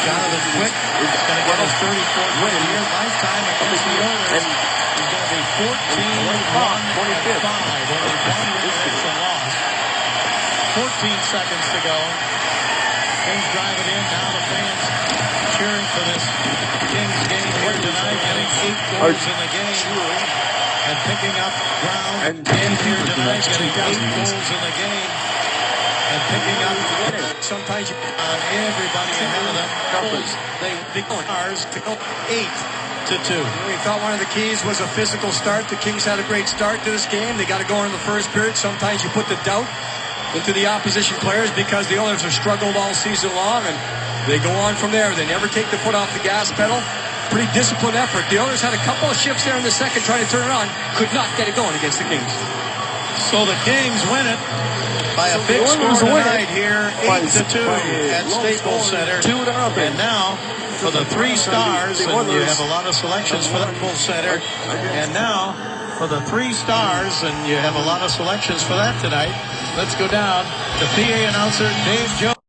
Jonathan Quick is going to get his 34th win of the year. Lifetime against the Oilers. He's going to be 14-1-5. Only 1 win against the loss. 14 seconds to go. Kings drive it in. Now the fans cheering for this Kings game here tonight. Getting 8 goals in the game. And picking up ground. And here tonight. Getting 8 goals in the game. And picking up sometimes on everybody ahead of them. They ours to go 8-2. We thought one of the keys was a physical start. The Kings had a great start to this game. They got to go in the first period. Sometimes you put the doubt into the opposition players because the Oilers have struggled all season long, and they go on from there. They never take the foot off the gas pedal. Pretty disciplined effort. The Oilers had a couple of shifts there in the second trying to turn it on. Could not get it going against the Kings. So the Kings win it by a big score tonight here, 8-2 at Staples Center. And now for the 3 stars, and you have a lot of selections for that Staples Center. And now for the 3 stars, and you have a lot of selections for that tonight. Let's go down to PA announcer Dave Jones.